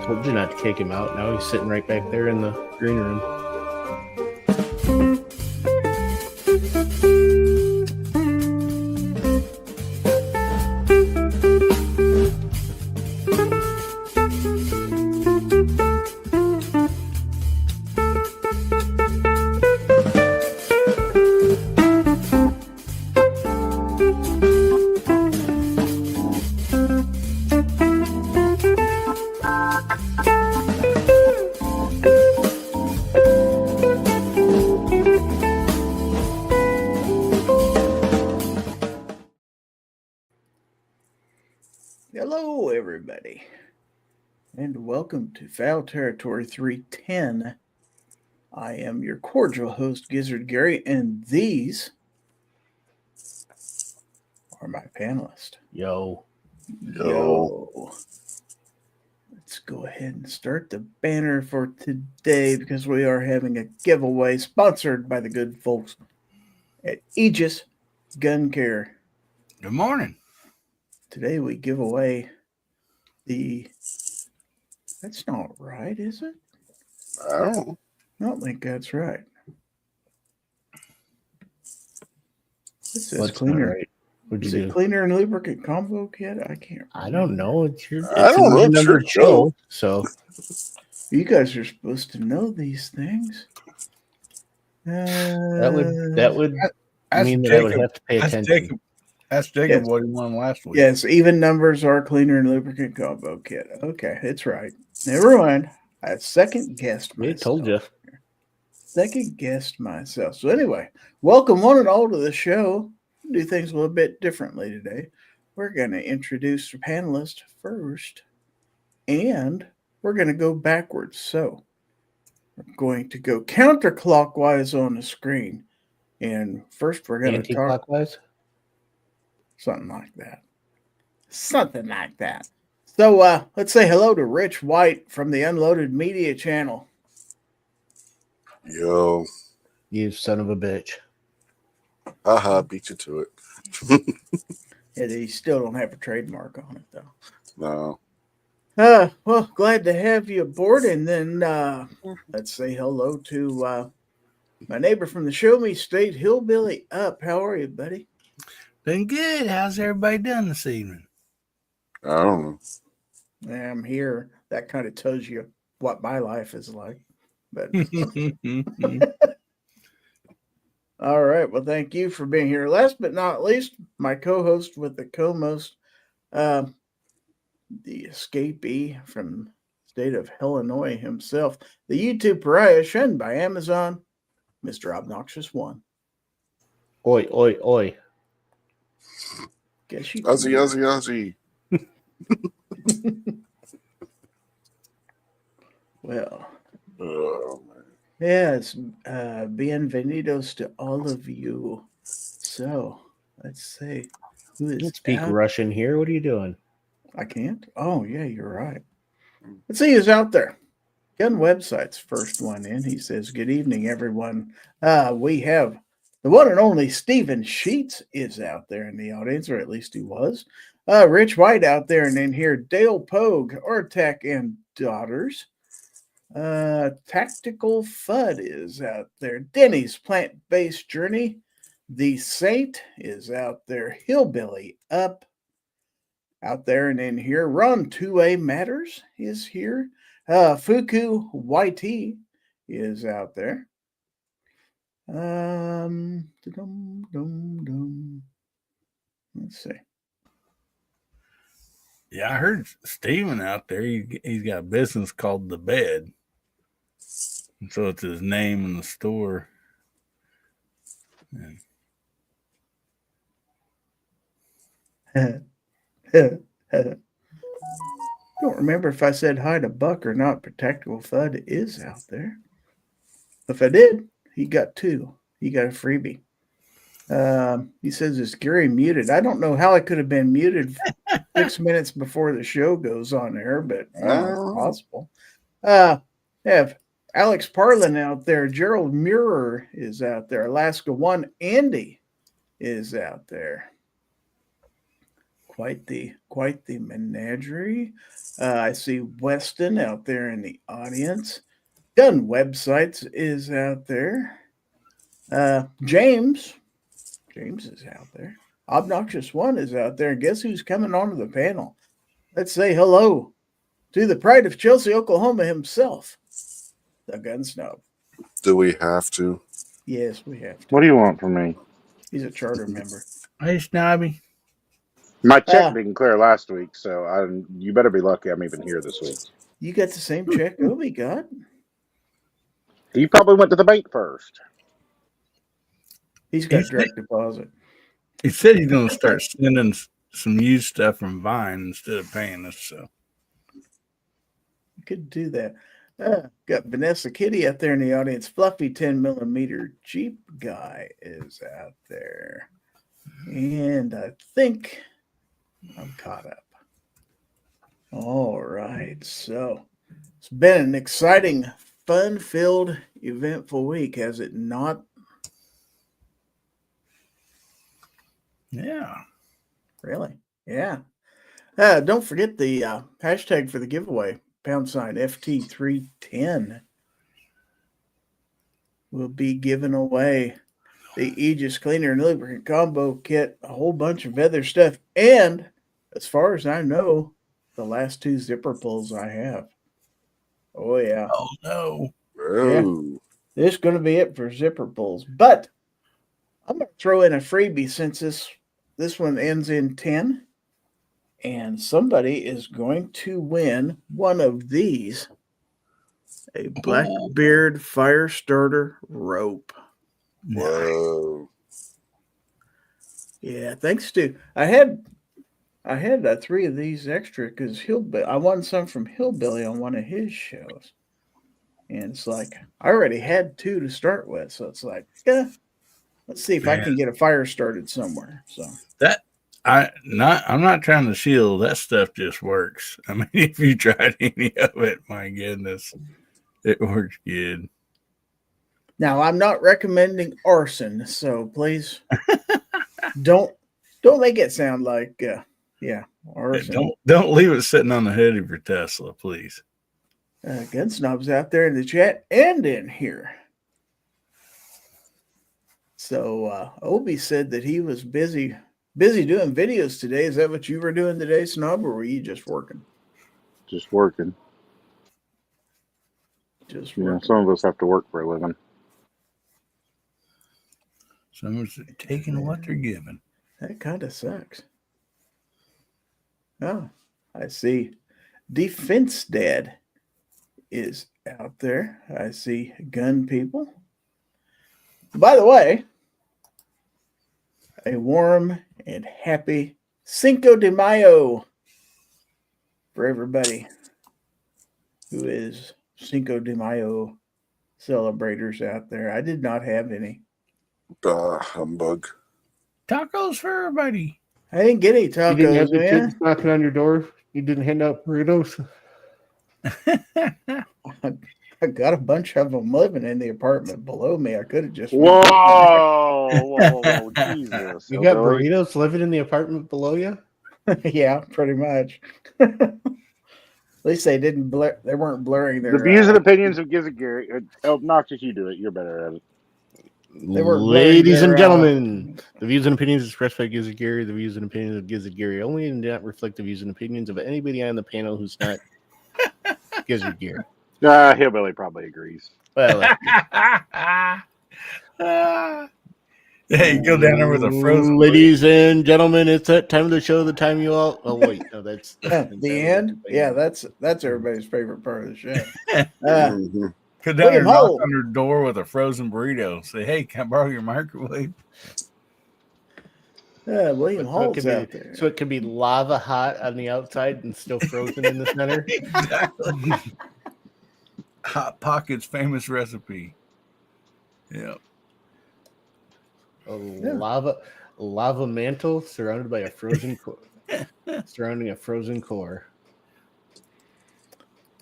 Told you not to kick him out. Now he's sitting right back there in the green room. Hello, everybody, and welcome to Fowl Territory 310. I am your cordial host, Gizzard Gary, and these are my panelists. Yo. Let's go ahead and start the banner for today because we are having a giveaway sponsored by the good folks at Aegis Gun Care. Good morning. Today we give away that's not right, is it? I don't think that's right. This says What's cleaner. not right? What'd Is you it do? cleaner and lubricant combo kit? I can't. I don't know. It's your. I don't know. It's your show. So You guys are supposed to know these things. that would Ask mean that Jacob, I would have to pay attention. Ask Jacob Yes. what he won last week. Yes, even numbers are cleaner and lubricant combo kit. Okay, it's right. Never mind. I second guessed myself. I told you. Second guessed myself. So anyway, welcome one and all to the show. Do things a little bit differently today. We're going to introduce the panelists first, and we're going to go backwards. So we're going to go counterclockwise on the screen, and first we're going to talk Anti-clockwise? something like that. Something like that. So let's say hello to Rich White from the Unloaded Media channel. Yo. You son of a bitch. Haha, beat you to it. Yeah, they still don't have a trademark on it, though. No. Well, glad to have you aboard. And then let's say hello to my neighbor from the Show Me State, Hillbilly Up. How are you, buddy? Been good. How's everybody done this evening? I don't know. I'm here. That kind of tells you what my life is like. But all right. Well, thank you for being here. Last but not least, my co-host with the co-most, the escapee from the state of Illinois himself, the YouTube pariah shunned by Amazon, Mr. Obnoxious One. Oi, oi, oi. Guess you Ozzy. Well, Oh, man. yes, bienvenidos to all of you. So, let's see. Who is Don't speak out? Russian here. What are you doing? I can't? Oh, yeah, you're right. Let's see who's out there. Gun Website's first one in. He says, good evening, everyone. We have the one and only Stephen Sheets is out there in the audience, or at least he was. Rich White out there, and then here, Dale Pogue, Artec and Daughters. Tactical Fudd is out there. Denny's Plant-Based Journey. The Saint is out there. Hillbilly Up out there and in here. Ron 2A Matters is here. Fuku YT is out there. Let's see. Yeah, I heard Steven out there. He's got a business called The Bed. And so it's his name in the store. Don't remember if I said hi to Buck or not, but Tactical Fudd is out there. If I did, he got two. He got a freebie. He says, is Gary muted? I don't know how I could have been muted 6 minutes before the show goes on air, but it's possible. Have Alex Parlin out there. Gerald Muir is out there. Alaska One Andy is out there. quite the menagerie. I see Weston out there in the audience. Gun Websites is out there. James is out there. Obnoxious One is out there. And guess who's coming onto the panel? Let's say hello to the pride of Chelsea, Oklahoma himself, the Gun Snob. Do we have to? Yes, we have to. What do you want from me? He's a charter member. Hey, Snobby. My check didn't clear last week, so you better be lucky I'm even here this week. You got the same check Obi got? He probably went to the bank first. He's got direct deposit. He said he's going to start sending some used stuff from Vine instead of paying us. So You could do that. Got Vanessa Kitty out there in the audience. Fluffy 10mm Jeep guy is out there. And I think I'm caught up. All right. So it's been an exciting, fun-filled, eventful week, has it not? yeah. Really? Yeah. Don't forget the hashtag for the giveaway, #FT310. We'll be giving away the Aegis Cleaner and Lubricant Combo Kit, a whole bunch of other stuff, and as far as I know, the last 2 zipper pulls I have. Oh, yeah. Oh, no. Oh, This is going to be it for zipper pulls, but I'm going to throw in a freebie since this one ends in 10. And somebody is going to win one of these, a Blackbeard fire starter rope. whoa. Yeah, thanks to I had 3 of these extra because I won some from Hillbilly on one of his shows, and it's like I already had 2 to start with, so it's like, yeah, let's see if I can get a fire started somewhere. So I'm not trying to shield. That stuff just works. I mean, if you tried any of it, my goodness, it works good. now I'm not recommending arson, so please don't make it sound like arson. Don't leave it sitting on the hood of your Tesla, please. Gun Snob's out there in the chat and in here. So Obi said that he was busy doing videos today. Is that what you were doing today, Snob, or were you just working? Just working. Just You know, working. some of us have to work for a living. Someone's taking what they're given. That kind of sucks. Oh, I see. Defense Dad is out there. I see gun people. By the way, a warm and happy Cinco de Mayo for everybody who is Cinco de Mayo celebrators out there. I did not have any. Humbug. Tacos for everybody. I didn't get any You didn't have tacos, the man. kids knocking on your door. You didn't hand out burritos. I got a bunch of them living in the apartment below me. I could have just Whoa, Jesus. You got Hillbilly. burritos living in the apartment below you? yeah, pretty much. At least they didn't blur. They weren't blurring their The views and opinions of Gizzard Gary. Obnoxious, you do it. You're better at it. They were Ladies blurring and their, gentlemen, the views and opinions expressed by Gizzard Gary, the views and opinions of Gizzard Gary only and do not reflect the views and opinions of anybody on the panel who's not Gizzard Gary. Hillbilly probably agrees. Well, Hey, you go down there with a frozen. ladies and gentlemen, it's that time of the show. The time you all. Oh wait, no, that's the end. Yeah, that's everybody's favorite part of the show. Mhm. Go down there and knock Holt. on their door with a frozen burrito. Say, hey, can I borrow your microwave? William so it Holt's could out be, there. so it could be lava hot on the outside and still frozen in the center. Exactly. Hot Pocket's famous recipe. Yeah. A lava mantle surrounded by a frozen core, surrounding a frozen core.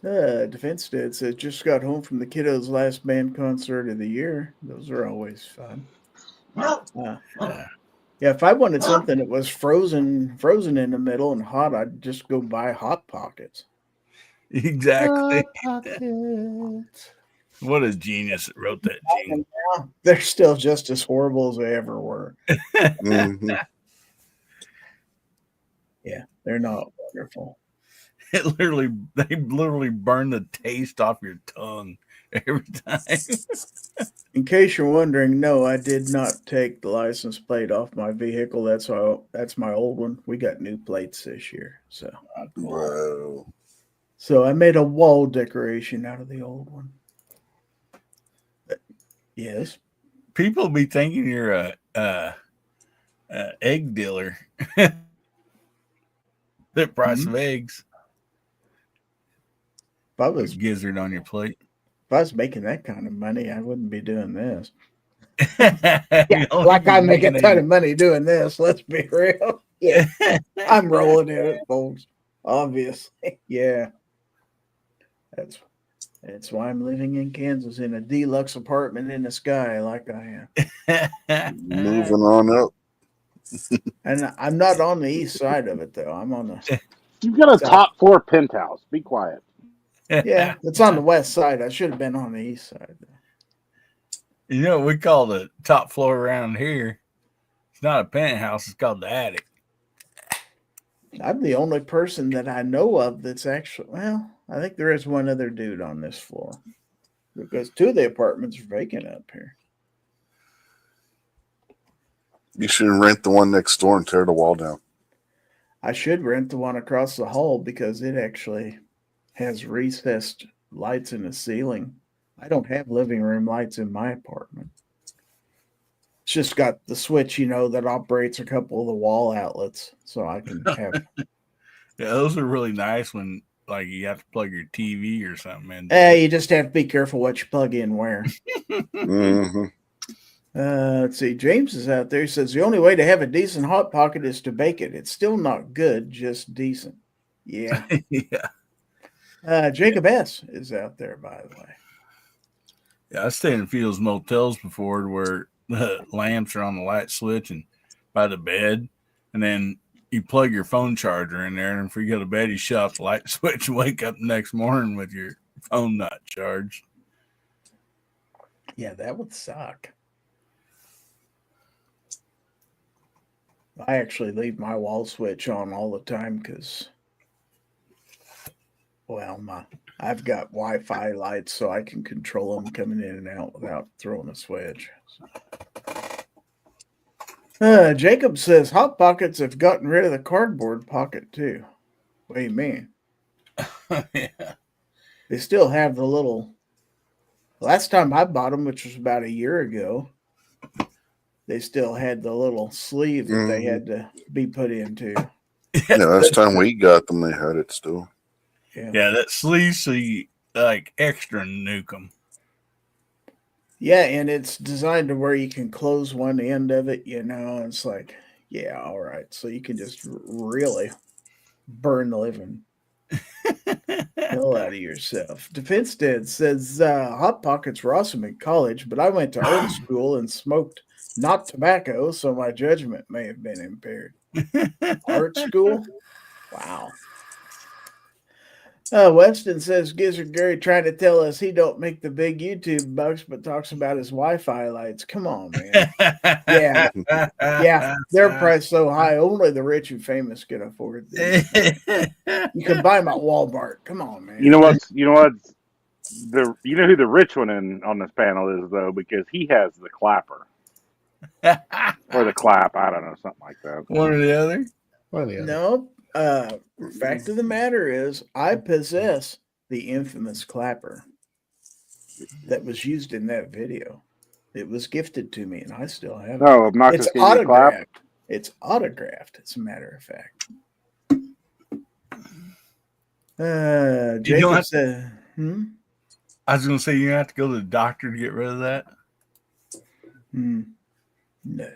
Defense Dad said just got home from the kiddos' last band concert of the year. Those are always fun. Yeah, if I wanted something that was frozen in the middle and hot, I'd just go buy Hot Pockets. Exactly. Pockets. What a genius that wrote that jingle. Now, they're still just as horrible as they ever were. Mhm. Yeah, they're not wonderful. They literally burn the taste off your tongue every time. In case you're wondering, no, I did not take the license plate off my vehicle. That's my old one. We got new plates this year, so Wow. I made a wall decoration out of the old one. But, yes, People be thinking you're a egg dealer. The price of eggs. if I was Gizzard on your plate. making that kind of money, I wouldn't be doing this. Yeah, Like I make a ton of money doing this. Let's be real. Yeah, I'm rolling in it, folks. Obviously, yeah. That's why I'm living in Kansas in a deluxe apartment in the sky, like I am. Moving on up. And I'm not on the east side of it, though. I'm on the You've got a South. top floor penthouse. Be quiet. Yeah, it's on the west side. I should have been on the east side. You know what we call the top floor around here? It's not a penthouse. It's called the attic. I'm the only person that I know of that's actually, well, I think there is one other dude on this floor because 2 of the apartments are vacant up here. You should rent the one next door and tear the wall down. I should rent the one across the hall because it actually has recessed lights in the ceiling. I don't have living room lights in my apartment. It's just got the switch, that operates a couple of the wall outlets, so I can have. Yeah, those are really nice when like you have to plug your TV or something in. You just have to be careful what you plug in where. Mm-hmm. Let's see. James is out there. He says the only way to have a decent Hot Pocket is to bake it. It's still not good, just decent. Yeah. Yeah. Jacob S. is out there, by the way. Yeah, I stayed in a few of those motels before where the lamps are on the light switch and by the bed, and then you plug your phone charger in there, and before you go to bed, you shut off the light switch and wake up the next morning with your phone not charged. Yeah, that would suck. I actually leave my wall switch on all the time because, I've got Wi-Fi lights, so I can control them coming in and out without throwing a switch. Jacob says Hot Pockets have gotten rid of the cardboard pocket too. What do you mean? Yeah. They still have the little. Last time I bought them, which was about a year ago, they still had the little sleeve that they had to be put into. Yeah, last time we got them, they had it still. Yeah, that sleeve, so you like extra nuke them. Yeah, and it's designed to where you can close one end of it, it's like, yeah, all right. So you can just really burn the living hell out of yourself. Defense Dad says Hot Pockets were awesome in college, but I went to art school and smoked not tobacco, so my judgment may have been impaired. Art school? Wow. Weston says Gizzard Gary trying to tell us he don't make the big YouTube bucks, but talks about his Wi-Fi lights. Come on, man. Yeah, they're priced so high, only the rich and famous can afford them. You can buy them at Walmart. Come on, man. You know what? You know who the rich one on this panel is though, because he has the clapper or the clap. I don't know, something like that. One or the other. No. Fact of the matter is, I possess the infamous clapper that was used in that video. It was gifted to me, and I still have it. No, obnoxious. It's autographed. It's autographed, as a matter of fact. Jacob said, I was going to say, you have to go to the doctor to get rid of that. No.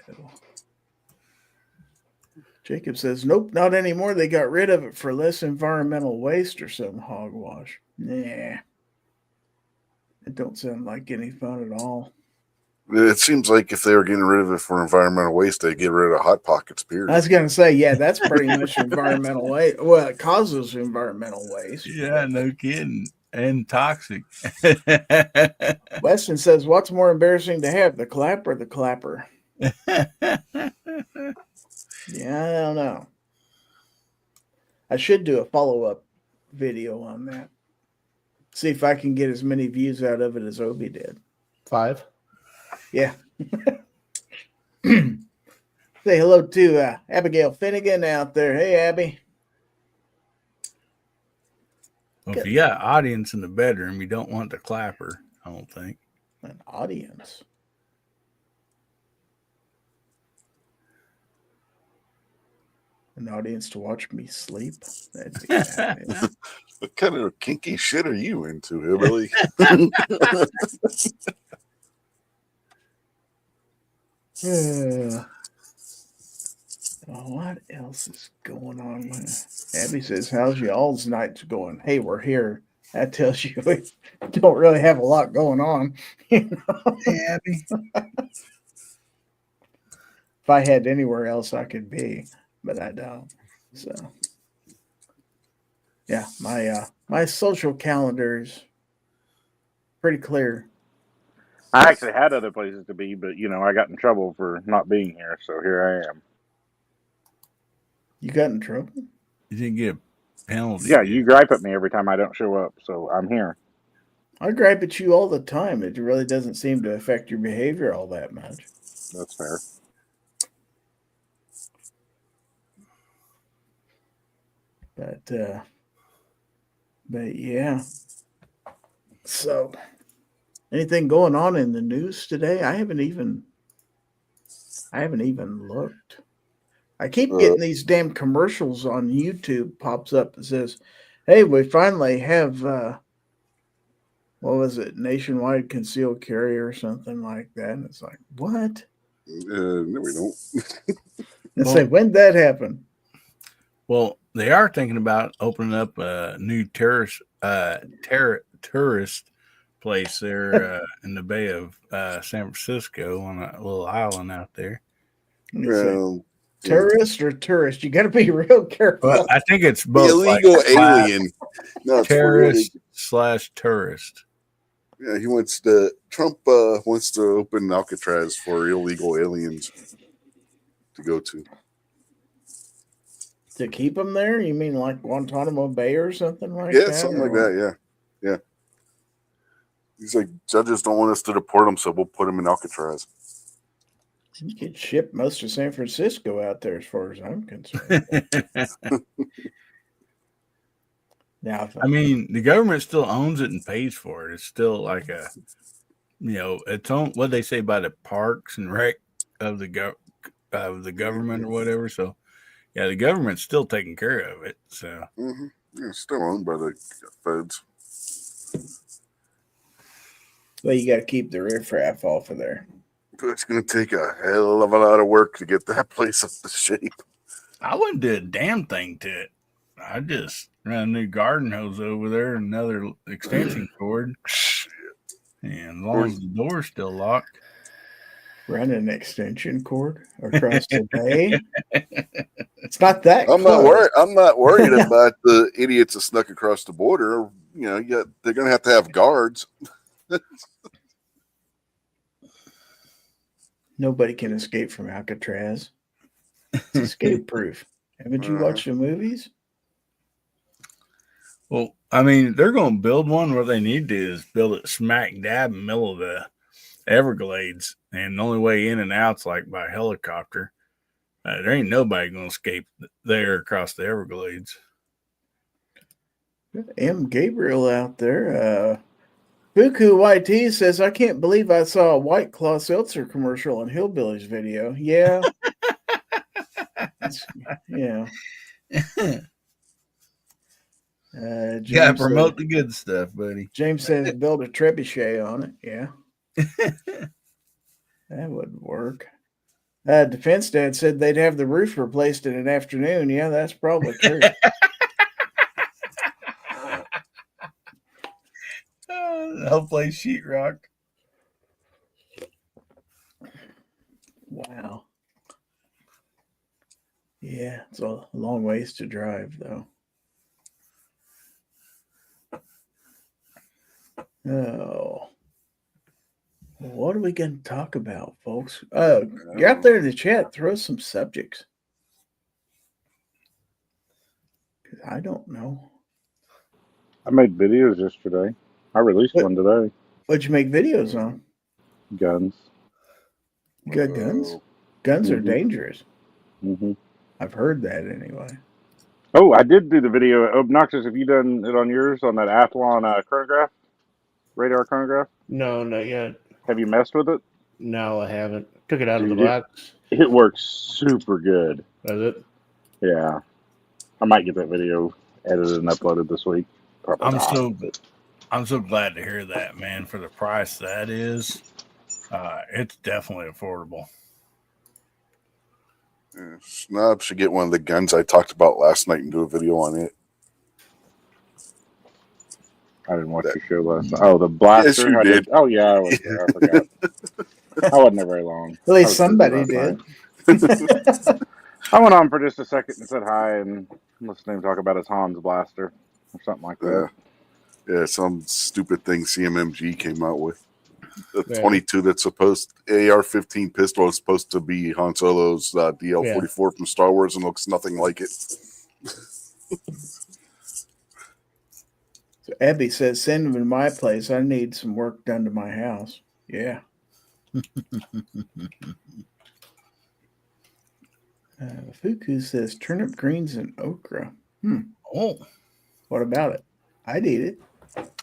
Jacob says, nope, not anymore. They got rid of it for less environmental waste or some hogwash. Nah. It don't sound like any fun at all. It seems like if they were getting rid of it for environmental waste, they'd get rid of Hot Pockets, period. I was going to say, yeah, that's pretty much environmental waste. Well, it causes environmental waste. Yeah, no kidding. And toxic. Weston says, what's more embarrassing to have, the clap or the clapper? Yeah, I don't know. I should do a follow-up video on that. See if I can get as many views out of it as Obi did. 5. Yeah. Say hello to Abigail Finnegan out there. Hey, Abby. Well, if you got audience in the bedroom, you don't want the clapper, I don't think. An audience. An audience to watch me sleep. That'd be bad. What kind of kinky shit are you into, Hillbilly? What else is going on? Abby says, how's y'all's nights going? Hey, we're here. That tells you we don't really have a lot going on. You know? Hey, Abby. If I had anywhere else I could be, but I don't. So, yeah, my social calendar is pretty clear. I actually had other places to be, but I got in trouble for not being here, so here I am. You got in trouble? You didn't get a penalty. Yeah, you gripe at me every time I don't show up, so I'm here. I gripe at you all the time. It really doesn't seem to affect your behavior all that much. That's fair. But yeah. So, anything going on in the news today? I haven't even looked. I keep getting these damn commercials on YouTube pops up that says, "Hey, we finally have what was it? Nationwide concealed carry or something like that." And it's like, what? No, we don't. And say, when'd that happen? Well, they are thinking about opening up a new tourist place there in the Bay of San Francisco on a little island out there. Well, Terrorist or tourist? You got to be real careful. Well, I think it's both illegal alien. No, it's terrorist/tourist. Yeah, Trump wants to open Alcatraz for illegal aliens to go to. To keep them there? You mean like Guantanamo Bay or something like that? Yeah, something like that. Yeah. He's like, judges don't want us to deport them, so we'll put them in Alcatraz. You could ship most of San Francisco out there, as far as I'm concerned. Now, I mean, the government still owns it and pays for it. It's still like it's on what they say by the parks and rec of the government or whatever. So, yeah, the government's still taking care of it. So, Yeah, it's still owned by the feds. well, you got to keep the riffraff off of there. But it's going to take a hell of a lot of work to get that place up to shape. I wouldn't do a damn thing to it. I just ran a new garden hose over there, and another extension cord, and as long as the door's still locked. Run an extension cord across the bay. It's not that. I'm not worried about the idiots that snuck across the border. They're going to have guards. Nobody can escape from Alcatraz. It's escape proof. Haven't you watched the movies? Well, I mean, they're going to build one where they need to is build it smack dab in the middle of the Everglades, and the only way in and out's like by helicopter. There ain't nobody going to escape there across the Everglades. M. Gabriel out there. Buku YT says, I can't believe I saw a White Claw Seltzer commercial on Hillbilly's video. Yeah. Yeah. Yeah, promote the good stuff, buddy. James says build a trebuchet on it. Yeah. That would work. Defense Dad said they'd have the roof replaced in an afternoon. Yeah, that's probably true. I'll play sheetrock. Yeah, it's a long ways to drive, though. Oh. What are we going to talk about, folks? You're out there in the chat. Throw some subjects. 'Cause I don't know. I made videos yesterday. I released one today. What'd you make videos on? Guns. You got guns? Guns are Mhm. dangerous. Mm-hmm. I've heard that anyway. Oh, I did do the video. Obnoxious, have you done it on yours on that Athlon chronograph? Radar chronograph? No, not yet. Have you messed with it? No, I haven't. Took it out of the Dude, box. It works super good. Does it? Yeah. I might get that video edited and uploaded this week. Probably not. I'm so glad to hear that, man. For the price that is, it's definitely affordable. Snob should get one of the guns I talked about last night and do a video on it. I didn't watch your show last night. Oh, the blaster. Yes, you did. Oh, yeah, I was there. I forgot. I wasn't there very long. At least somebody did. I went on for just a second and said hi and listened to him talk about his Hans blaster or something like that. Yeah, some stupid thing CMMG came out with. The Yeah. 22 that's supposed AR-15 pistol is supposed to be Han Solo's DL-44 from Star Wars and looks nothing like it. So Abby says, send them to my place. I need some work done to my house. Yeah. Fuku says, turnip greens and okra. Oh, What about it? I'd eat it.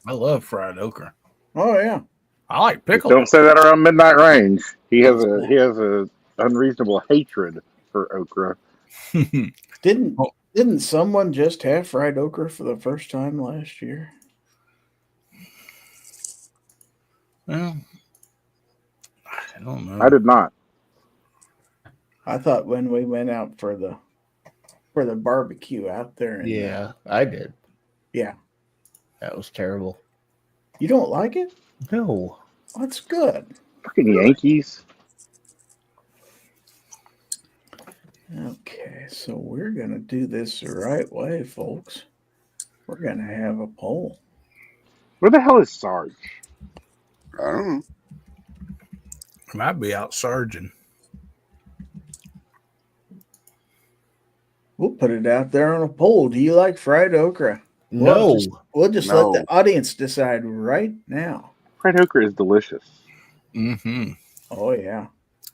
I love fried okra. Oh, yeah. I like pickles. Don't say that around Midnight Range. He has a unreasonable hatred for okra. Didn't someone just have fried okra for the first time last year? Well, I don't know. I did not. I thought when we went out for the barbecue out there. Yeah, I did. Yeah. That was terrible. You don't like it? No. That's good. Fucking Yankees. Okay, so we're going to do this the right way, folks. We're going to have a poll. Where the hell is Sarge? I don't know. Might be out surging. We'll put it out there on a poll. Do you like fried okra? No. We'll just No. let the audience decide right now. Fried okra is delicious. Mm-hmm. Oh, yeah.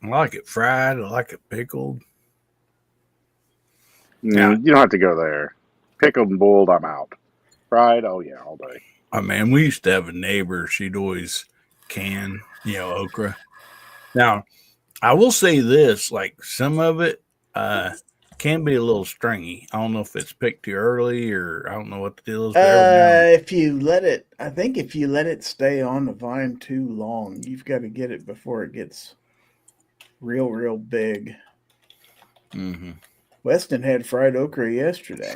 I like it fried. I like it pickled. Yeah. You don't have to go there. Pickled and boiled, I'm out. Fried, oh yeah, all day. Oh, man, we used to have a neighbor. She'd always can, okra. Now, I will say this, like some of it can be a little stringy. I don't know if it's picked too early or I don't know what the deal is there. If you let it stay on the vine too long, you've got to get it before it gets real big. Mm-hmm. Weston had fried okra yesterday.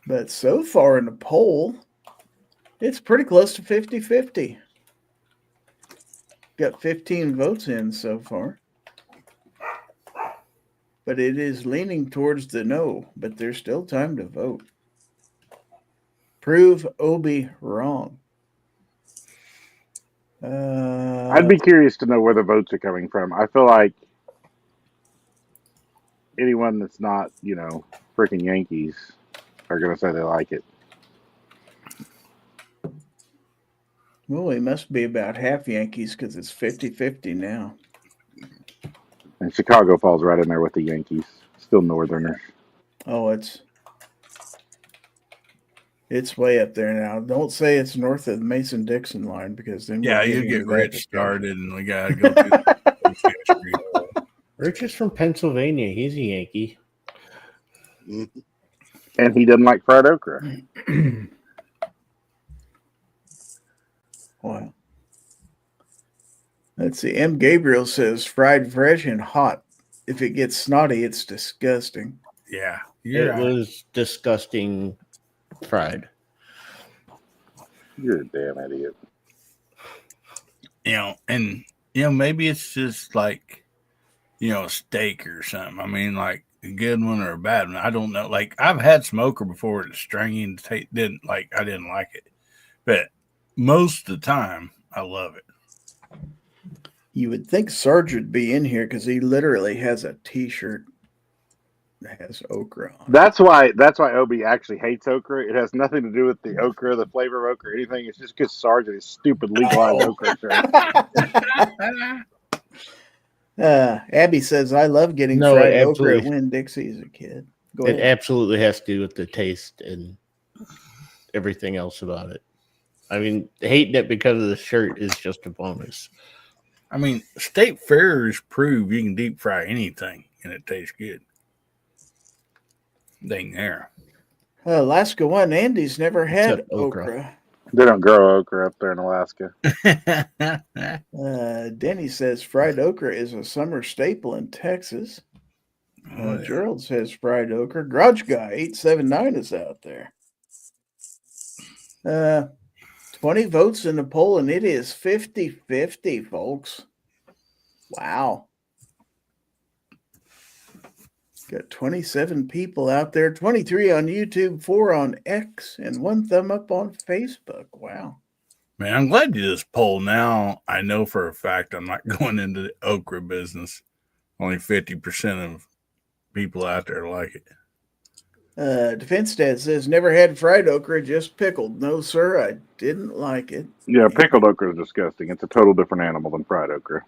But so far in the poll, it's pretty close to 50-50. Got 15 votes in so far. But it is leaning towards the no, but there's still time to vote. Prove Obi wrong. I'd be curious to know where the votes are coming from. I feel like anyone that's not, freaking Yankees are going to say they like it. Well, he must be about half Yankees because it's 50-50 now. And Chicago falls right in there with the Yankees. Still Northerners. Oh, it's way up there now. Don't say it's north of the Mason-Dixon line because then Yeah, you get Rich started and we got to go through the history. Rich is from Pennsylvania. He's a Yankee. And he doesn't like fried okra. Wow. Let's see. M. Gabriel says fried fresh and hot. If it gets snotty, it's disgusting. Yeah. It was disgusting fried. You're a damn idiot. Maybe it's just like a steak or something. I mean, like a good one or a bad one. I don't know. Like I've had some okra before that's stringy and I didn't like it, but most of the time I love it. You would think Sarge would be in here because he literally has a T-shirt that has okra on it. That's why Obi actually hates okra. It has nothing to do with the okra, the flavor of okra, or anything. It's just because Sarge and his stupid legalized okra shirt. Abby says, I love getting No, fried okra absolutely. at Winn-Dixie as a kid. Go It ahead. absolutely has to do with the taste and everything else about it. I mean, hating it because of the shirt is just a bonus. I mean, state fairs prove you can deep fry anything and it tastes good. Dang there. Alaska One, Andy's never had Except okra. okra. They don't grow okra up there in Alaska. Denny says fried okra is a summer staple in Texas. Oh, yeah. Gerald says fried okra. Garage Guy 879 is out there. 20 votes in the poll, and it is 50-50, folks. Wow. Got 27 people out there, 23 on YouTube, 4 on X, and 1 thumb up on Facebook. Wow. Man, I'm glad you just poll. Now I know for a fact I'm not going into the okra business. Only 50% of people out there like it. Defense Dad says, never had fried okra, just pickled. No, sir, I didn't like it. Yeah, pickled okra is disgusting. It's a total different animal than fried okra.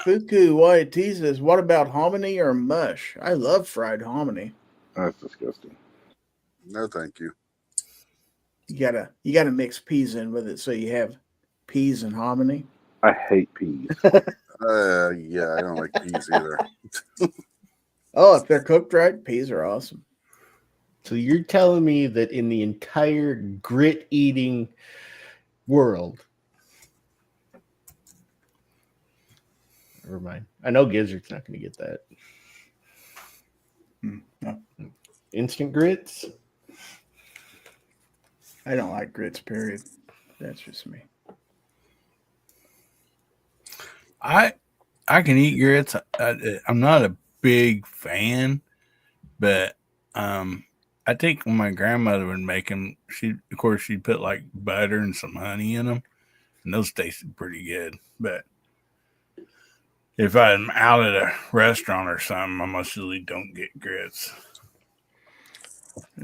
Fuku YT says, what about hominy or mush? I love fried hominy. That's disgusting. No, thank you. You gotta mix peas in with it so you have peas and hominy. I hate peas. Yeah, I don't like peas either. Oh, if they're cooked right, peas are awesome. So you're telling me that in the entire grit eating world, never mind. I know Gizzard's not going to get that. No. Instant grits? I don't like grits, period. That's just me. I can eat grits. I'm not a big fan, but I think when my grandmother would make them, she'd put like butter and some honey in them, and those tasted pretty good. But if I'm out at a restaurant or something, I most usually don't get grits.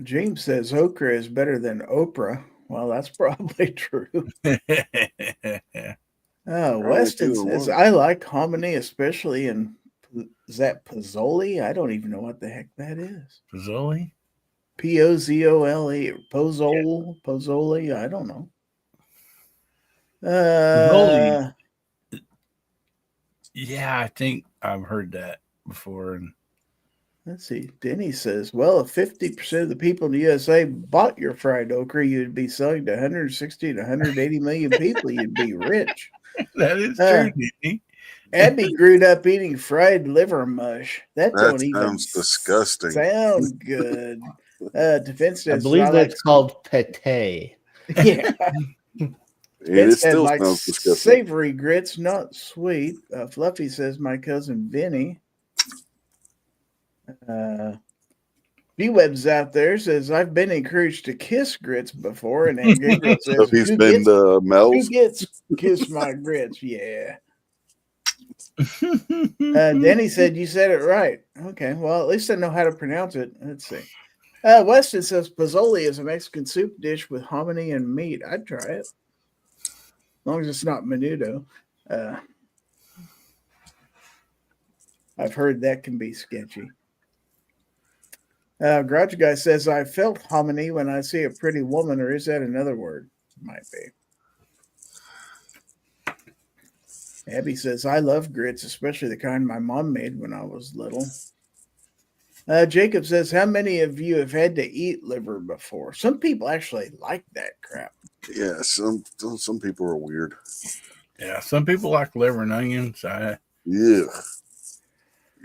James says okra is better than Oprah. Well, that's probably true. Weston says, I like hominy, especially in, is that Pozzoli? I don't even know what the heck that is. Pozzoli? P-O-Z-O-L-E. Pozzoli? I don't know. Pozzoli. Yeah, I think I've heard that before. And let's see. Denny says, well, if 50% of the people in the USA bought your fried okra, you'd be selling to 160 to 180 million people. You'd be rich. That is true, Denny. Abby grew up eating fried liver mush. That don't even sounds disgusting. Sound good. Defense says, I believe that's called pate. Yeah. It still like smells disgusting. Savory grits, not sweet. Fluffy says, my cousin Vinny. B-Web's out there says, I've been encouraged to kiss grits before. And then Gabriel says, So he's been Mel's. Who gets kiss my grits? Yeah. Denny said, you said it right. Okay, well, at least I know how to pronounce it. Let's see. Weston says, Pozzoli is a Mexican soup dish with hominy and meat. I'd try it. As long as it's not menudo. I've heard that can be sketchy. Garage Guy says, I felt hominy when I see a pretty woman, or is that another word? Might be. Abby says, I love grits, especially the kind my mom made when I was little. Jacob says, how many of you have had to eat liver before? Some people actually like that crap. Yeah, some people are weird. Yeah, some people like liver and onions. Yeah.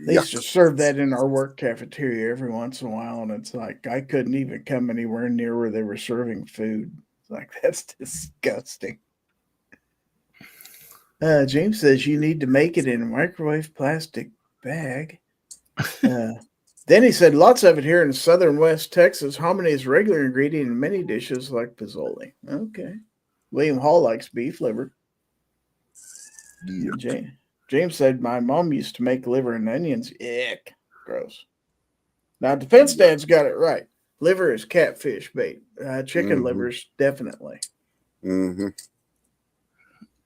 They used to serve that in our work cafeteria every once in a while, and it's like I couldn't even come anywhere near where they were serving food. It's like, that's disgusting. James says you need to make it in a microwave plastic bag. Then he said lots of it here in southern West Texas. Hominy is a regular ingredient in many dishes like pozole. Okay. William Hall likes beef liver. Yeah. James said my mom used to make liver and onions. Ick. Gross. Now, Defense Dad's got it right. Liver is catfish bait. Chicken livers, definitely. Mm-hmm.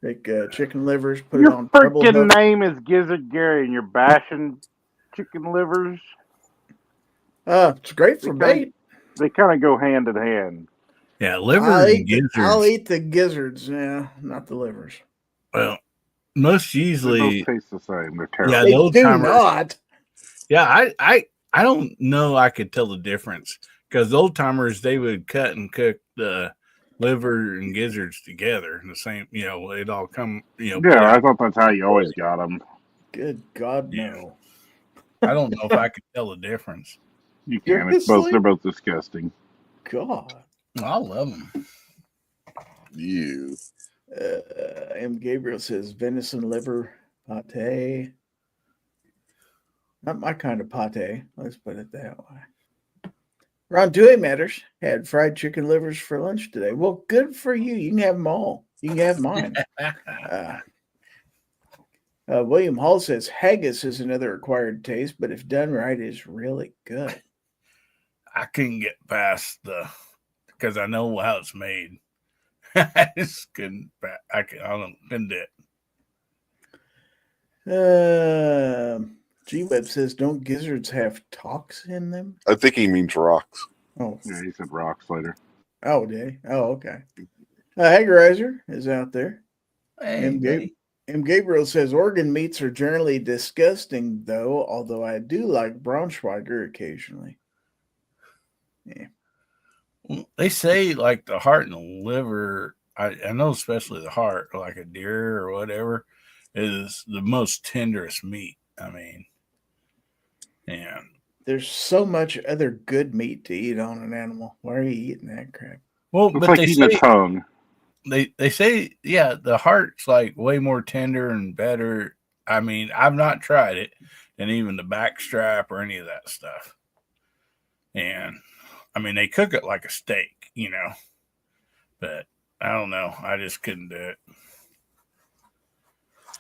Take chicken livers, put Your it on trouble freaking butter. name is Gizzard Gary, and you're bashing chicken livers. It's great for bait. They kind of go hand in hand. Yeah, liver I'll and I'll gizzards. eat the gizzards, yeah, not the livers. Well, most They usually, both taste the same. They're terrible. yeah, They the old do timers. not. Yeah, I don't know. I could tell the difference because the old timers they would cut and cook the liver and gizzards together in the same. You know, it all come. You know, Yeah, I thought that's how you always got them. Good God, Yeah. no. I don't know if I could tell the difference. You can. It's both. They're both disgusting. God. I love them. You. M. Gabriel says venison liver pate. Not my kind of pate. Let's put it that way. Ron Dewey Matters had fried chicken livers for lunch today. Well, good for you. You can have them all. You can have mine. William Hall says haggis is another acquired taste, but if done right, is really good. I couldn't get past because I know how it's made. I just couldn't. I couldn't do it. G-Web says, don't gizzards have talks in them? I think he means rocks. Oh. Yeah, he said rocks later. Oh, did he? Oh, okay. Hagerizer is out there. Hey, M. Gabriel says, organ meats are generally disgusting, though, although I do like Braunschweiger occasionally. Yeah. they say like the heart and the liver. I know especially the heart, like a deer or whatever, is the most tenderest meat. I mean, and There's so much other good meat to eat on an animal. Why are you eating that crap? well, It's but like they eating say a tongue. they say yeah, the heart's like way more tender and better. I mean, I've not tried it, than even the backstrap or any of that stuff. And I mean, they cook it like a steak, you know, but I don't know. I just couldn't do it.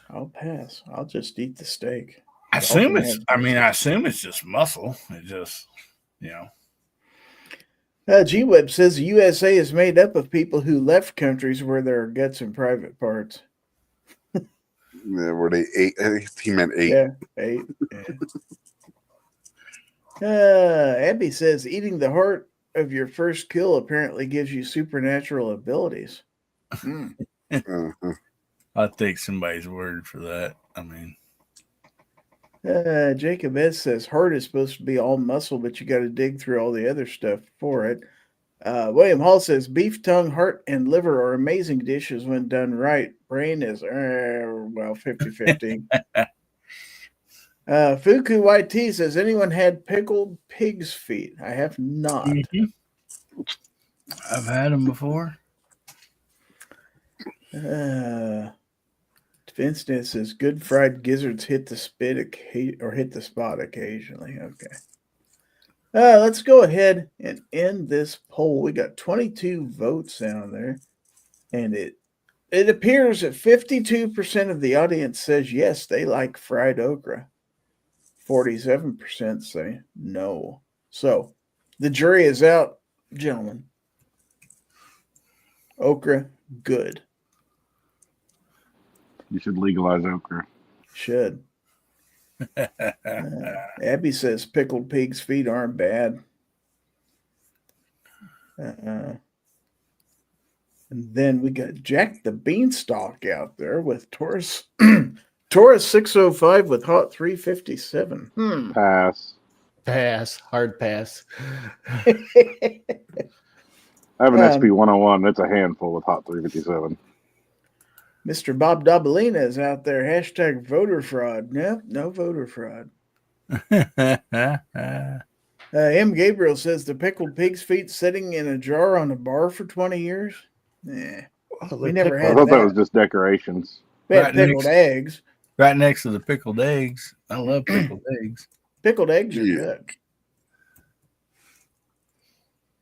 I'll pass. I'll just eat the steak. I assume it's just muscle. It just, you know. G-Web says the USA is made up of people who left countries where there are guts and private parts. Yeah, where they ate. I think he meant 8. Yeah, 8. Yeah. Abby says eating the heart of your first kill apparently gives you supernatural abilities. Uh-huh. I'll take somebody's word for that. I mean, Jacob S says heart is supposed to be all muscle, but you got to dig through all the other stuff for it. William Hall says beef tongue, heart, and liver are amazing dishes when done right. Brain is, 50-50. Fuku YT says, anyone had pickled pig's feet? I have not. I've had them before. Vincent says, good fried gizzards hit the hit the spot occasionally. Okay. Let's go ahead and end this poll. We got 22 votes down there, and it appears that 52% of the audience says yes, they like fried okra. 47% say no. So the jury is out, gentlemen. Okra, good. You should legalize okra. Should. Abby says pickled pig's feet aren't bad. And then we got Jack the Beanstalk out there with Taurus 605 with Hot 357. Pass. Pass. Hard pass. I have an SP 101. That's a handful with Hot 357. Mr. Bob Dabalina is out there. Hashtag voter fraud. Nope, no voter fraud. M. Gabriel says the pickled pig's feet sitting in a jar on a bar for 20 years. We never I had thought that that. was just decorations. We had Right pickled eggs. Right next to the pickled eggs. I love pickled eggs. Pickled eggs are Yeah. good.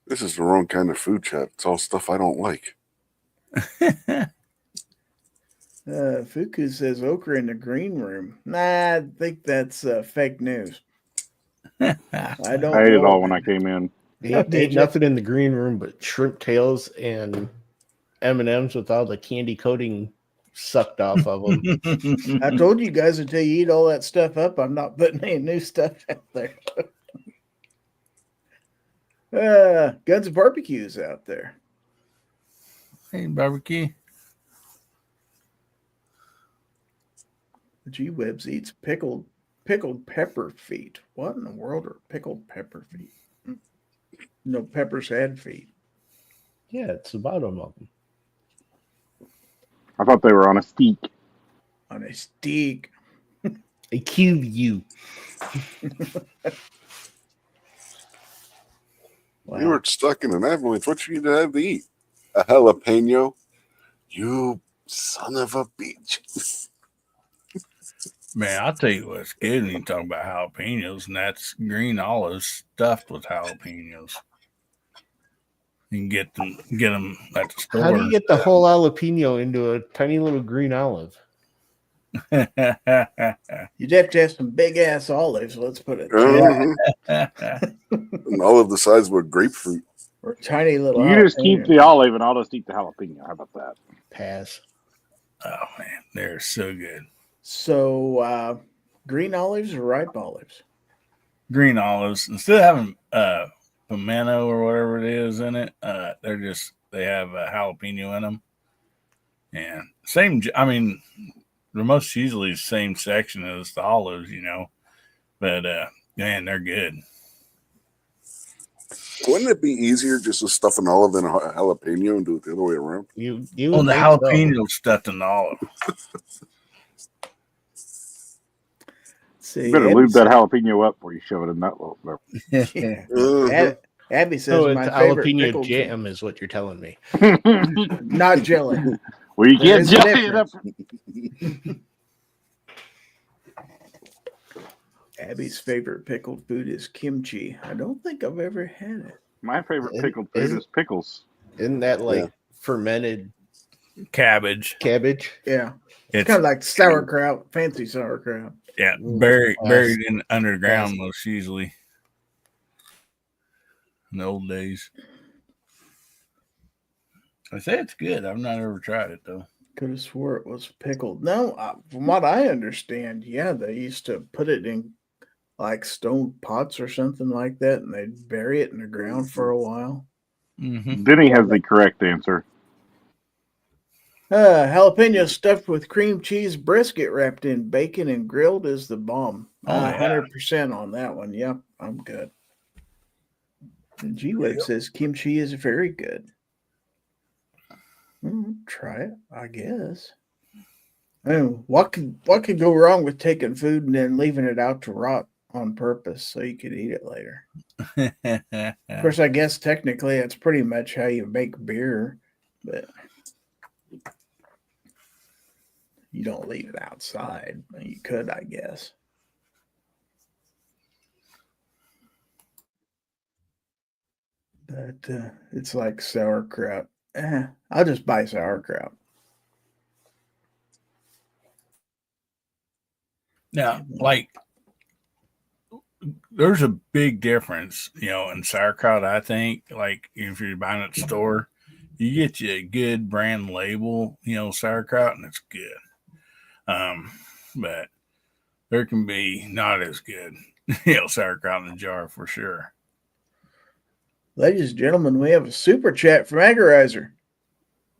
This is the wrong kind of food chat. It's all stuff I don't like. Fuku says okra in the green room. Nah, I think that's fake news. I don't I ate it know. all when I came in. Ain't nothing in the green room but shrimp tails and M&Ms with all the candy coating sucked off of them. I told you guys until you eat all that stuff up, I'm not putting any new stuff out there. Guns and barbecues out there. Hey, barbecue. G-Webs eats pickled pepper feet. What in the world are pickled pepper feet? No, peppers had feet. Yeah, it's the bottom of them. I thought they were on a steak. On a steak. They cube you. Wow. You were stuck in an avalanche. What you have to eat? A jalapeno? You son of a bitch. Man, I'll tell you what's good when you talk about jalapenos, and that's green olives stuffed with jalapenos. You can get them at the store. How do you get the whole jalapeno into a tiny little green olive? You'd have to have some big ass olives, let's put it. And all of the size were grapefruit. Or tiny little. You just keep jalapeno. the olive and I'll just eat the jalapeno. How about that? Pass. Oh man, they're so good. So, green olives or ripe olives? Green olives, instead of having pimento or whatever it is in it, they have a jalapeno in them. And same, I mean, they're most usually the same section as the olives, but man, they're good. Wouldn't it be easier just to stuff an olive in a jalapeno and do it the other way around? You On the think so. jalapeno stuffed in the olive. See, You better lube that jalapeno up before you shove it in that little. Yeah. Abby says So my it's favorite jalapeno pickled jam is what you're telling me. not jelly. Well, you There can't is a jelly it up. Abby's favorite pickled food is kimchi. I don't think I've ever had it. My favorite pickled Is food it? is pickles. Isn't that like fermented Cabbage. cabbage? Yeah. It's It's kind of like sauerkraut, fancy sauerkraut. yeah, Ooh, buried in underground Yes. most usually. In the old days. I say it's good. I've not ever tried it though. Could have swore it was pickled. No, from what I understand, yeah, they used to put it in like stone pots or something like that, and they'd bury it in the ground for a while. Mm-hmm. Denny has the correct answer. Jalapeno stuffed with cream cheese, brisket wrapped in bacon and grilled is the bomb. Oh, yeah. 100% on that one. Yep, I'm good. And G-Wave says kimchi is very good. Try it, I guess. What could go wrong with taking food and then leaving it out to rot on purpose so you could eat it later? Of course, I guess technically that's pretty much how you make beer, but you don't leave it outside. You could, I guess. But it's like sauerkraut. I'll just buy sauerkraut. Now, like, there's a big difference, in sauerkraut. I think, like, if you're buying it at the store, you get you a good brand label, sauerkraut, and it's good. But there can be not as good, sauerkraut in a jar for sure. Ladies and gentlemen, we have a super chat from Agorizer.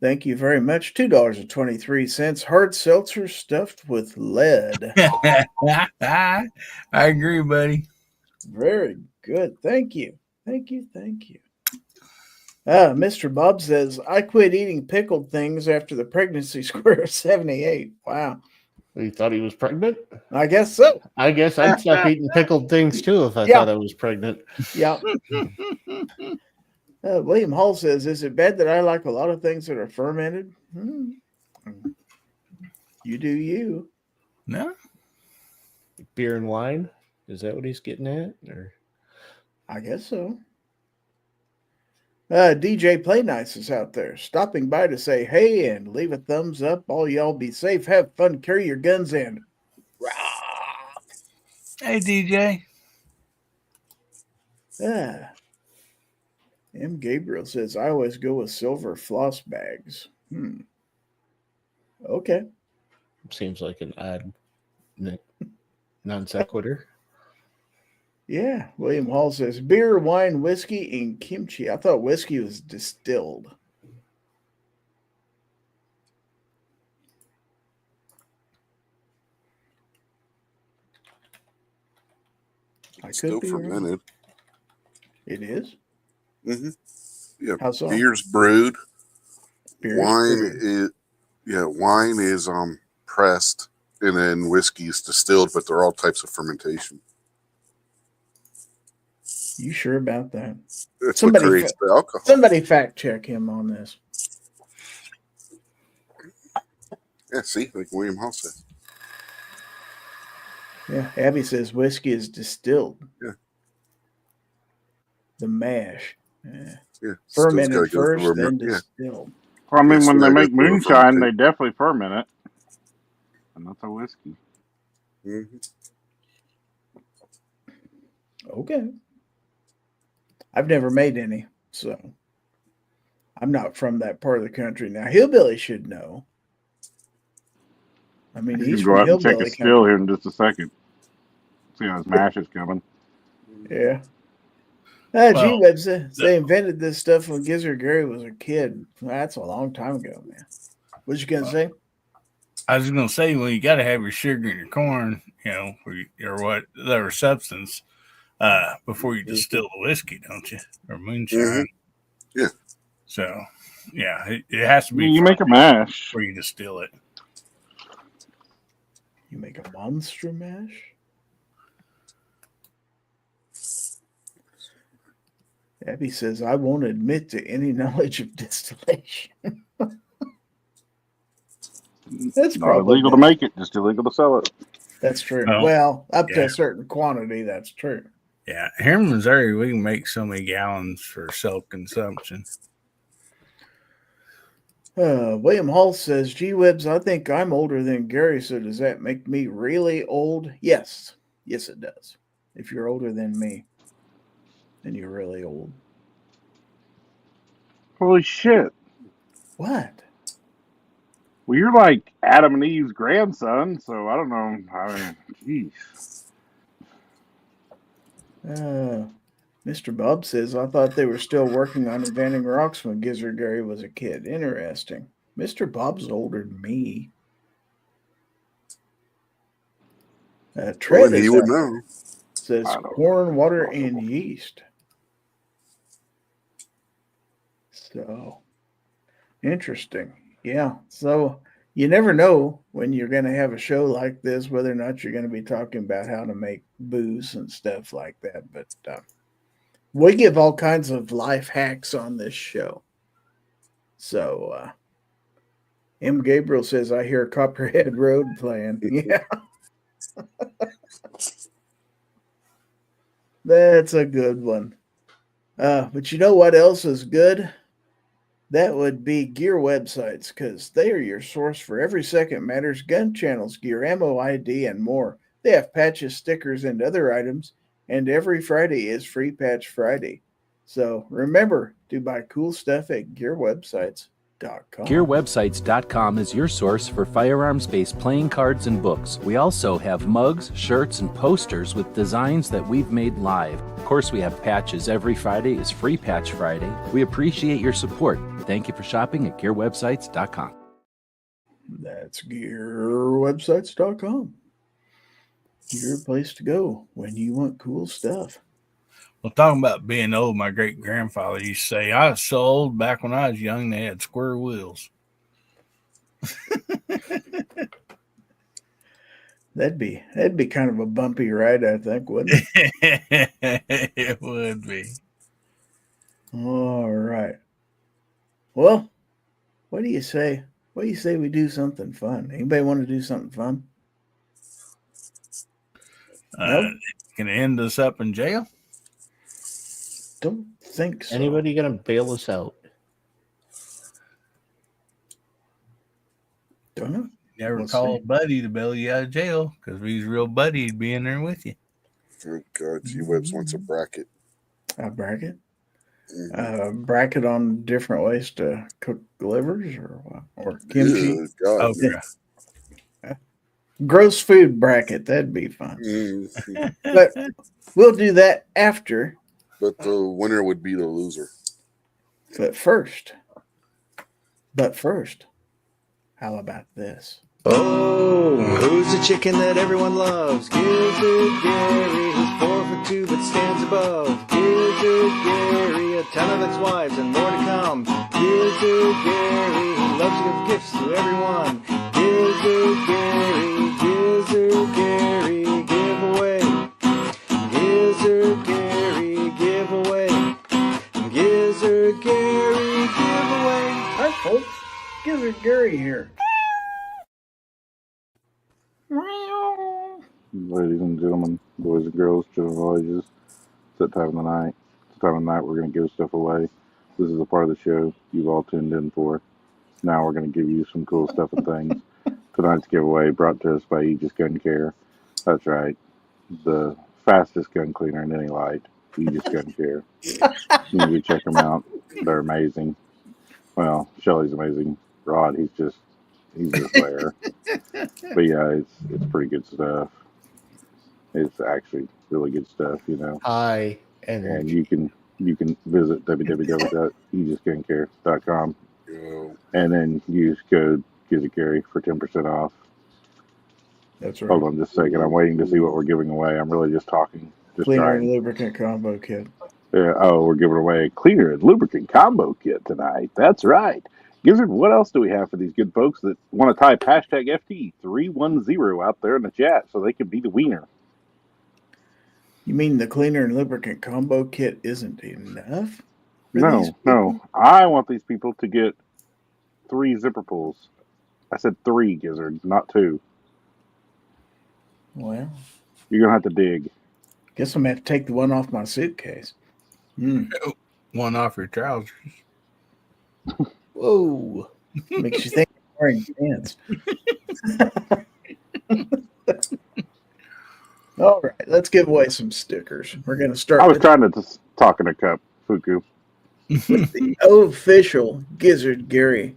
Thank you very much. $2.23. Hard seltzer stuffed with lead. I agree, buddy. Very good. Thank you. Thank you. Thank you. Mr. Bob says, I quit eating pickled things after the pregnancy square of 78. Wow. You thought he was pregnant? I guess so. I guess I'd stop eating pickled things too if I Yeah. thought I was pregnant. Yeah. William Hall says, is it bad that I like a lot of things that are fermented? You do you. No. Beer and wine? Is that what he's getting at? Or I guess so. DJ Play Nice is out there stopping by to say hey and leave a thumbs up. All y'all be safe, have fun, carry your guns in. Rah! Hey, DJ. M. Gabriel says, I always go with silver floss bags. Okay. seems like an odd non sequitur. Yeah. William Hall says, beer, wine, whiskey, and kimchi. I thought whiskey was distilled. It's still fermented. It is? Mm-hmm. Yeah. How so? Beer's brewed. Beer's Wine is pressed, and then whiskey is distilled, but they're all types of fermentation. You sure about that? That's what creates the alcohol. Somebody fact check him on this. Yeah, see, like William Hall said. Yeah, Abby says whiskey is distilled. Yeah. The mash. Yeah. Fermented first, then distilled. Well, I mean, when they make moonshine, they definitely ferment it. And that's a whiskey. Mm-hmm. Okay. I've never made any, so I'm not from that part of the country. Now, Hillbilly should know. I mean, he's go from out and check Hillbilly his still here in just a second. See how his mash is coming. Yeah. G-Web says they invented this stuff when Gizzard Gary was a kid. That's a long time ago, man. What you gonna say? I was gonna say, well, you got to have your sugar and your corn, or whatever substance, before you distill the whiskey, don't you? Or moonshine. Mm-hmm. Yeah. So, yeah, it has to be. You make a mash before you distill it. You make a monster mash? Abby says, I won't admit to any knowledge of distillation. That's not illegal to make it, just illegal to sell it. That's true. Well, up to a certain quantity, that's true. Yeah. Here in Missouri, we can make so many gallons for self-consumption. William Hall says, G-Webs, I think I'm older than Gary, so does that make me really old? Yes. Yes, it does. If you're older than me, then you're really old. Holy shit. What? Well, you're like Adam and Eve's grandson, so I don't know. I mean, jeez. Mr. Bob says, I thought they were still working on inventing rocks when Gizzard Gary was a kid. Interesting. Mr. Bob's older than me. Trent he would know. Says corn, water, and yeast. So, interesting. Yeah. So, you never know when you're going to have a show like this, whether or not you're going to be talking about how to make booze and stuff like that. But we give all kinds of life hacks on this show. So, M. Gabriel says, I hear Copperhead Road playing. Yeah. That's a good one. But you know what else is good? That would be gear websites, because they are your source for every second matters, gun channels, gear, ammo ID, and more. They have patches, stickers, and other items, and every Friday is Free Patch Friday. So remember to buy cool stuff at gearwebsites.com. GearWebsites.com is your source for firearms-based playing cards and books. We also have mugs, shirts, and posters with designs that we've made live. Of course, we have patches. Every Friday is Free Patch Friday. We appreciate your support. Thank you for shopping at GearWebsites.com. That's GearWebsites.com. Your place to go when you want cool stuff. Well, talking about being old, my great-grandfather used to say, I was so old back when I was young, they had square wheels. That'd be kind of a bumpy ride, I think, wouldn't it? It would be. All right. Well, what do you say What do you say we do something fun? Anybody want to do something fun? Nope. Can it end us up in jail? Don't think so. Anybody gonna bail us out? Don't know. Never We'll call see. a buddy to bail you out of jail because if he's a real buddy, he'd be in there with you. For God, G-Webs wants a bracket. A bracket? Mhm. Bracket on different ways to cook livers or what? Or kimchi? Ew, God. Okay. Gross food bracket. That'd be fun. Mhm. But we'll do that after. But the winner would be the loser. But first, how about this? Oh, who's the chicken that everyone loves? Gizzard Gary, who's 4'2" but stands above. Gizzard Gary, a ton of ex-wives and more to come. Gizzard Gary, who loves to give gifts to everyone. Gizzard Gary, giveaway. Gizzard Gary, giveaway. Gizzard Gary, giveaway. Hi, folks. Gizzard Gary here. Ladies and gentlemen, boys and girls, children of all ages, it's that time of the night. It's the time of the night we're going to give stuff away. This is a part of the show you've all tuned in for. Now we're going to give you some cool stuff and things. Tonight's giveaway brought to us by Aegis Gun Care. That's right. The fastest gun cleaner in any light. Aegis Gun Care. You can go check them out. They're amazing. Well, Shelly's amazing. Rod, he's just there. But yeah, it's pretty good stuff. It's actually really good stuff, you know. High And energy. you can visit www.aegisguncare.com Yo. and then use code Gizzard Gary for 10% off. That's right. Hold on just a second. I'm waiting to see what we're giving away. I'm really just talking. Just Cleaner trying. and lubricant combo kit. We're giving away a cleaner and lubricant combo kit tonight. That's right. Gizzard, what else do we have for these good folks that want to type hashtag FT310 out there in the chat so they can be the wiener? You mean the cleaner and lubricant combo kit isn't enough? for No, these no. people? I want these people to get 3 zipper pulls. I said 3, Gizzard, not 2. Well, You're going to have to dig. guess I'm going to have to take the one off my suitcase. One off your trousers. Whoa. Makes you think I'm wearing pants. All right, let's give away some stickers. We're going to start I was with trying to just talk in a cup, Fuku. the official Gizzard Gary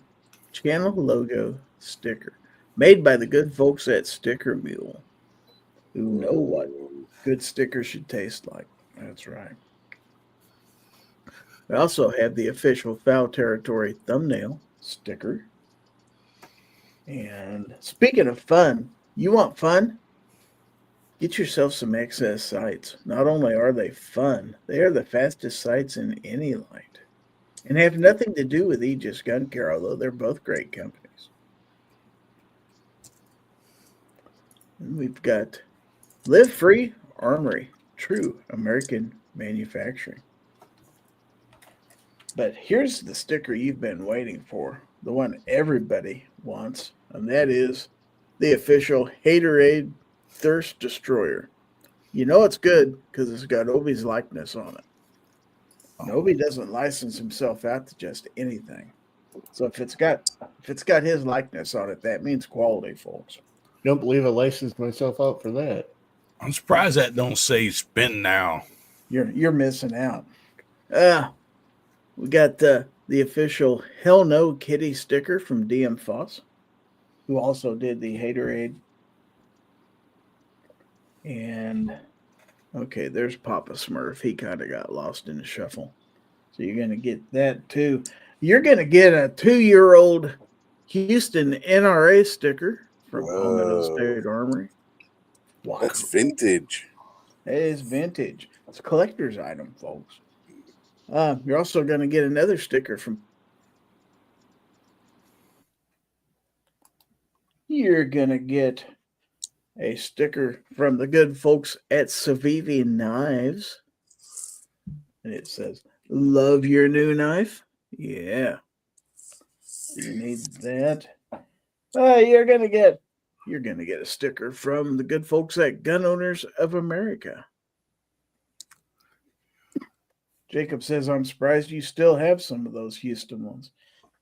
channel logo sticker made by the good folks at Sticker Mule who know what good stickers should taste like. That's right. We also have the official Fowl Territory thumbnail sticker. And speaking of fun, you want fun? Get yourself some XS sights. Not only are they fun, they are the fastest sights in any light and have nothing to do with Aegis Gun Care, although they're both great companies. And we've got Live Free Armory, true American manufacturing. But here's the sticker you've been waiting for, the one everybody wants, and that is the official Haterade Thirst Destroyer. You know it's good because it's got Obi's likeness on it. And Obi doesn't license himself out to just anything. So if it's got his likeness on it, that means quality, folks. Don't believe I licensed myself out for that. I'm surprised that don't say spin now. You're missing out. We got the official Hell No Kitty sticker from DM Foss, who also did the Haterade. And okay, there's Papa Smurf. He kind of got lost in the shuffle. So you're going to get that too. You're going to get a 2-year-old Houston NRA sticker from Palmetto State Armory. Wow. That's vintage. It is vintage. It's a collector's item, folks. You're also going to get another sticker from. You're going to get a sticker from the good folks at Civivi Knives. And it says, "Love your new knife?" Yeah. You need that. You're gonna get a sticker from the good folks at Gun Owners of America. Jacob says, I'm surprised you still have some of those Houston ones.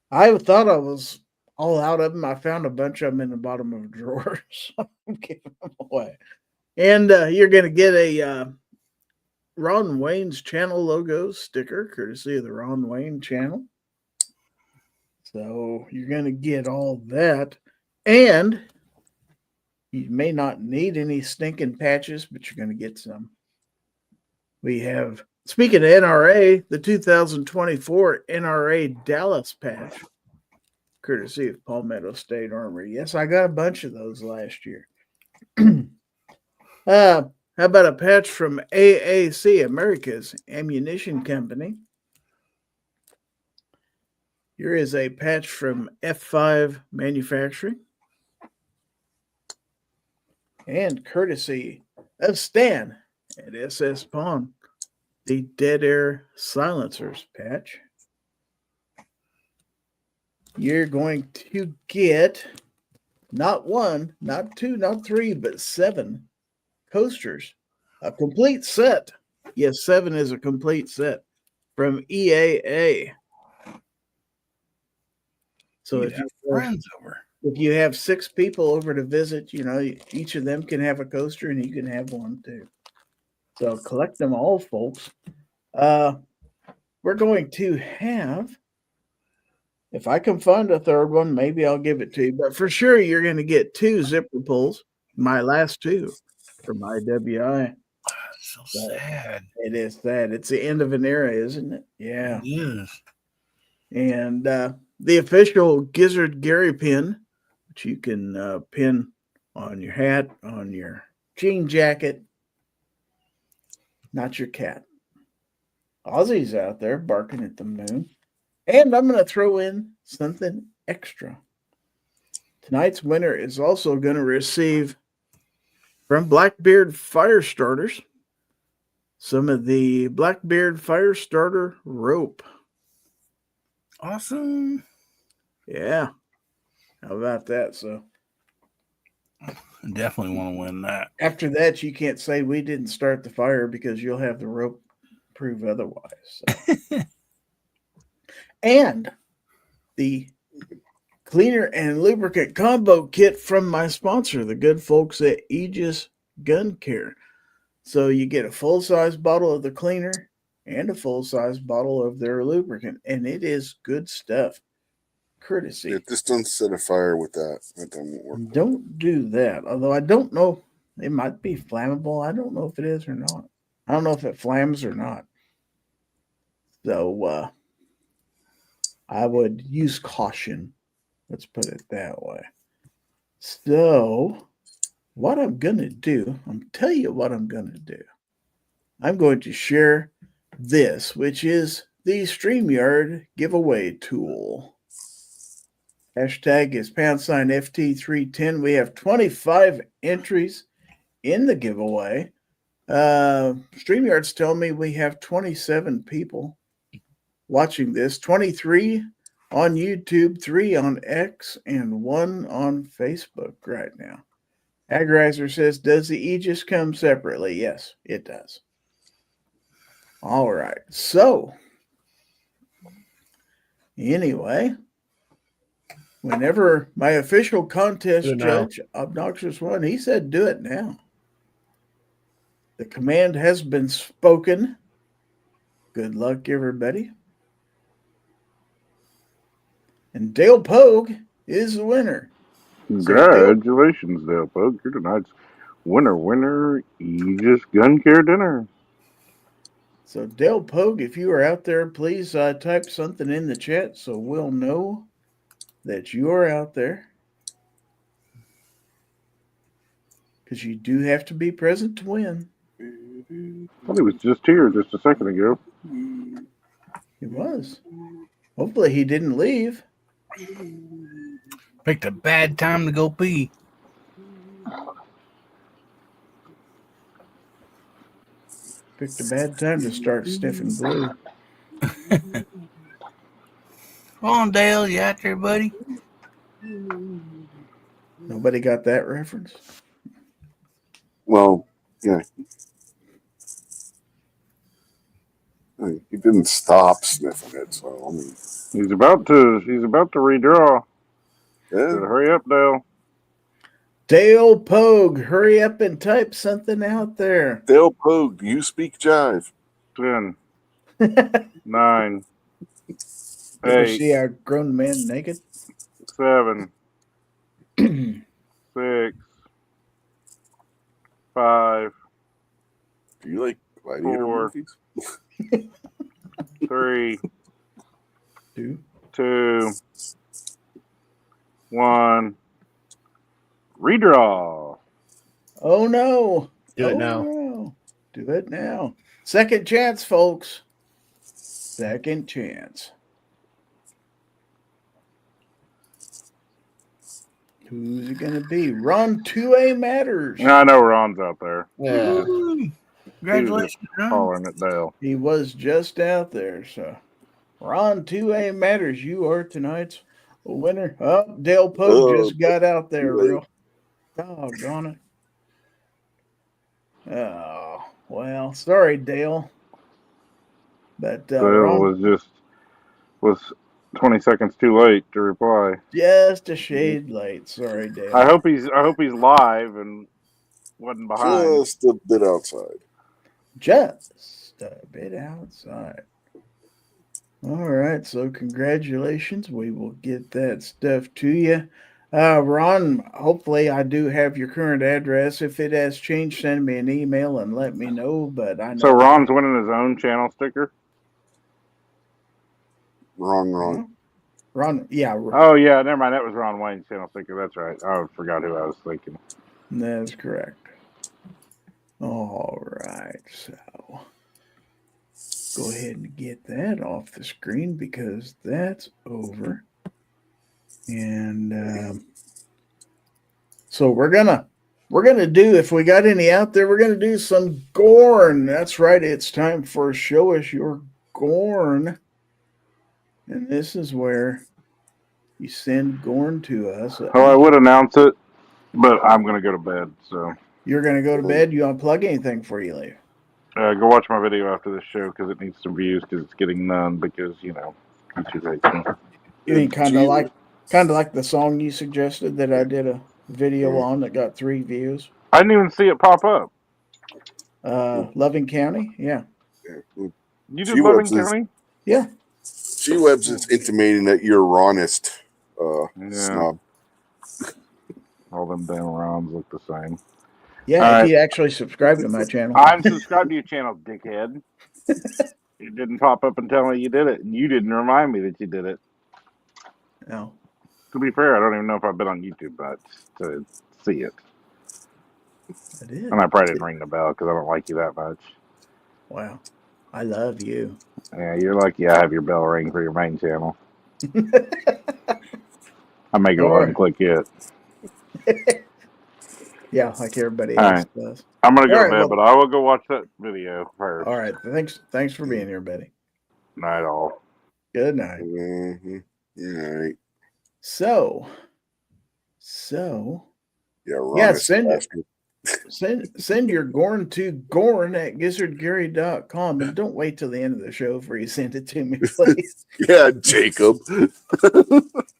I thought I was all out of them. I found a bunch of them in the bottom of a drawer. So I'm giving them away. And you're going to get a Ron Wayne's channel logo sticker, courtesy of the Ron Wayne channel. So you're going to get all that. And you may not need any stinking patches, but you're going to get some. We have, speaking of NRA, the 2024 NRA Dallas patch, courtesy of Palmetto State Armory. Yes, I got a bunch of those last year. How about a patch from AAC, America's Ammunition Company? Here is a patch from F5 Manufacturing. And courtesy of Stan at SS Pawn, the Dead Air Silencers patch. You're going to get not one, not two, not three, but 7 coasters. A complete set. Yes, 7 is a complete set from EAA. So if you have 6 people over to visit, each of them can have a coaster and you can have one too. So collect them all, folks. We're going to have, if I can find a third one, maybe I'll give it to you. But for sure, you're going to get 2 zipper pulls, my last 2 from IWI. So sad. It is sad. It's the end of an era, isn't it? Yeah. It is. And the official Gizzard Gary pin, which you can pin on your hat, on your jean jacket. Not your cat. Ozzy's out there barking at the moon. And I'm going to throw in something extra. Tonight's winner is also going to receive from Blackbeard Fire Starters some of the Blackbeard Fire Starter rope. Awesome. Yeah. How about that? So I definitely want to win that. after that, you can't say we didn't start the fire because you'll have the rope prove otherwise. So. And the cleaner and lubricant combo kit from my sponsor, the good folks at Aegis Gun Care. So you get a full-size bottle of the cleaner and a full-size bottle of their lubricant, and it is good stuff. Courtesy. Yeah, just don't set a fire with that. That don't work. Don't do that. Although I don't know, it might be flammable. I don't know if it is or not. I don't know if it flams or not. So I would use caution. Let's put it that way. So what I'm going to do, I'm tell you what I'm going to do. I'm going to share this, which is the StreamYard giveaway tool. Hashtag is #FT310. We have 25 entries in the giveaway. StreamYard's telling me we have 27 people watching this. 23 on YouTube, 3 on X, and 1 on Facebook right now. Agrizer says, does the Aegis come separately? Yes, it does. All right. So, anyway, whenever my official contest judge, Obnoxious One, he said, do it now. The command has been spoken. Good luck, everybody. And Dale Pogue is the winner. Congratulations, Dale Pogue. You're tonight's winner, Aegis Gun Care dinner. So, Dale Pogue, if you are out there, please type something in the chat so we'll know that you are out there. Because you do have to be present to win. Well, he was just here just a second ago. He was. Hopefully he didn't leave. Picked a bad time to go pee. Picked a bad time to start sniffing glue. Come on, Dale. You out there, buddy? Nobody got that reference? Well, yeah. He didn't stop sniffing it, so I mean, He's about to redraw. yeah. So hurry up, Dale. Dale Pogue, hurry up and type something out there. Dale Pogue, do you speak jive? 10, 9, Ever 8, see a grown man naked? 7, 6, 5, Do you like gladiator 4. movies? 3, Two. 2, 1. Redraw. Oh no. Do it Oh, now. no. Do it now. Second chance, folks. Second chance. Who's it going to be? Ron 2A Matters. I know Ron's out there. Yeah. Woo! Congratulations, Ron. Hollering at Dale. He was just out there. So, Ron 2A Matters. You are tonight's winner. Oh, Dale Pogue Oh, just got out there, too late. real. Doggone it. Oh, well, sorry, Dale. But Dale Ron, was 20 seconds too late to reply. just a shade late. Sorry, Dale. I hope he's live and wasn't behind. Just a bit outside. Just a bit outside. All right, so congratulations. We will get that stuff to you. Ron, hopefully I do have your current address. If it has changed, send me an email and let me know. But I know So Ron's winning his own channel sticker. Wrong. Ron, yeah, Oh yeah, never mind. That was Ron Wayne's channel sticker. That's right. I forgot who I was thinking. that's correct. All right, so go ahead and get that off the screen because that's over. And so we're gonna do, if we got any out there, we're gonna do some Gorn. That's right, it's time for Show Us Your Gorn. And this is where you send Gorn to us. Well, I would announce it, but I'm gonna go to bed. So You're gonna go to bed. You unplug anything before you leave? go watch my video after this show because it needs some views because it's getting none because YouTube hates me. You mean kind of like the song you suggested that I did a video on that got 3 views? I didn't even see it pop up. Loving County, yeah. You did She Loving was this- County? Yeah. G-Webs is intimating that you're Ronist snob. All them damn Rons look the same. Yeah, All if right. you actually subscribe to my channel. I'm subscribed to your channel, dickhead. It didn't pop up and tell me you did it, and you didn't remind me that you did it. No. To be fair, I don't even know if I've been on YouTube but to see it. I did. And I probably didn't ring the bell because I don't like you that much. Wow. I love you. Yeah, you're lucky I have your bell ring for your main channel. I may go on and click it. Yeah, like everybody All else right. does. I'm going to go All to right, bed, well- but I will go watch that video first. All right. Thanks for being here, Betty. Night all. Good night. Mm-hmm. All right. So Yeah, Ronist. Yeah, send it. bastard. Send your Gorn to gorn@gizzardgary.com, and don't wait till the end of the show before you send it to me, please. Yeah, Jacob.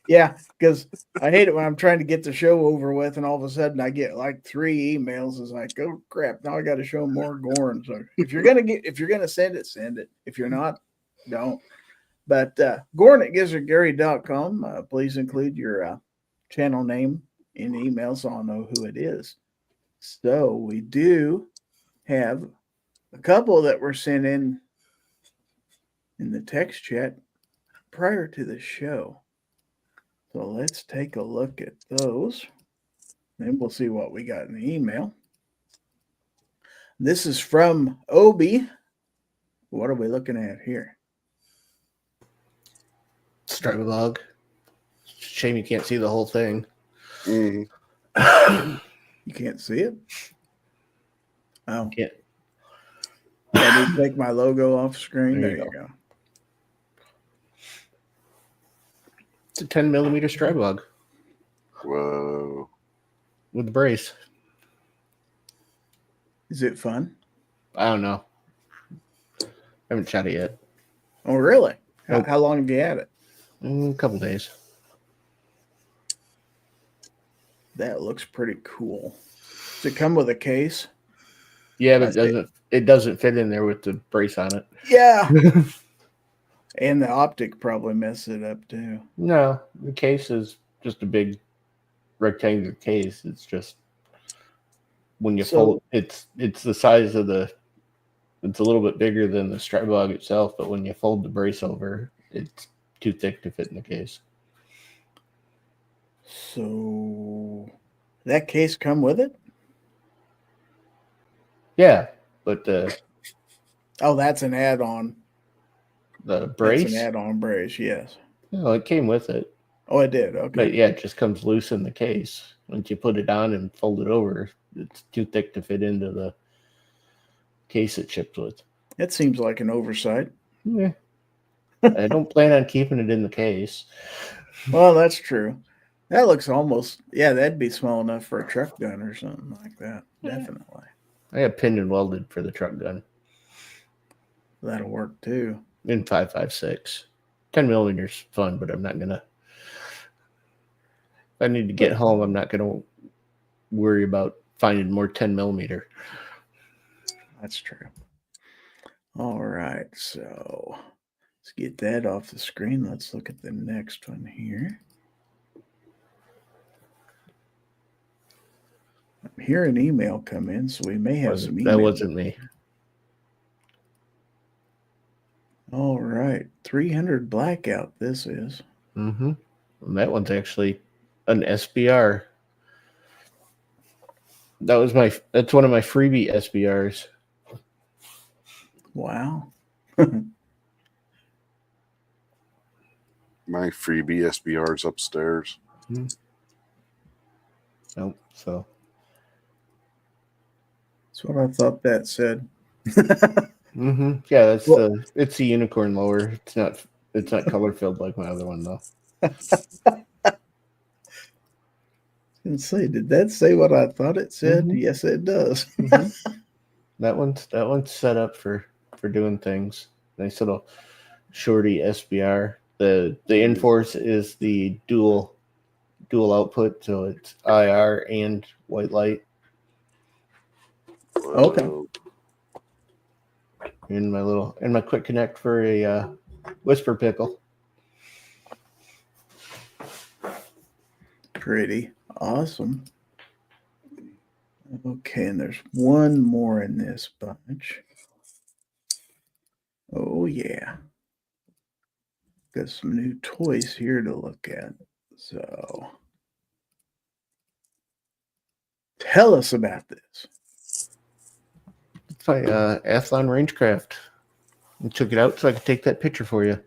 Yeah, because I hate it when I'm trying to get the show over with, and all of a sudden I get like 3 emails. It's like, oh crap! Now I got to show more Gorn. So if you're gonna send it. If you're not, don't. But gorn@gizzardgary.com. Please include your channel name in the email so I'll know who it is. So we do have a couple that were sent in the text chat prior to the show. So let's take a look at those. Then we'll see what we got in the email. This is from Obi. What are we looking at here? Struggle. Shame you can't see the whole thing. Mm-hmm. You can't see it? Oh. Can't. I need to take my logo off screen. There There you you go. It's a 10 millimeter stride bug. Whoa. with the brace. Is it fun? I don't know. I haven't shot it yet. Oh, really? Nope. How long have you had it? A couple days. That looks pretty cool. Does it come with a case? Yeah, but it doesn't fit in there with the brace on it. Yeah. And the optic probably messed it up too. No, the case is just a big rectangular case. It's just when you fold, it's the size of it's a little bit bigger than the strap bog itself, but when you fold the brace over, it's too thick to fit in the case. So that case come with it? Yeah, but Oh, that's an add-on. the brace, That's an add-on brace, yes. no, it came with it. Oh, it did. Okay. But yeah, it just comes loose in the case. Once you put it on and fold it over, it's too thick to fit into the case it shipped with. It seems like an oversight. Yeah. I don't plan on keeping it in the case. Well, that's true. That looks almost, yeah, that'd be small enough for a truck gun or something like that. Definitely. I got pinned and welded for the truck gun That'll work too. in 5.56. 10 millimeters fun, but I'm not gonna. If I need to get home, I'm not gonna worry about finding more 10 millimeter. That's true. All right, so let's get that off the screen. Let's look at the next one here. I'm hearing an email come in, so we may have some emails. That wasn't me. All right, 300 blackout. This is. Mm-hmm. And that one's actually an SBR. That's one of my freebie SBRs. Wow. My freebie SBR's upstairs. Nope. So That's what I thought that said. yeah, it's the unicorn lower. It's not color filled like my other one though. And say, did that say what I thought it said? Yes, it does. That one's set up for doing things. Nice little shorty SBR. The Enforce is the dual output, so it's IR and white light. Okay. And my quick connect for a whisper pickle. Pretty awesome. Okay, and there's one more in this bunch. Oh yeah. Got some new toys here to look at. So tell us about this. It's my Athlon Rangecraft. I took it out so I could take that picture for you.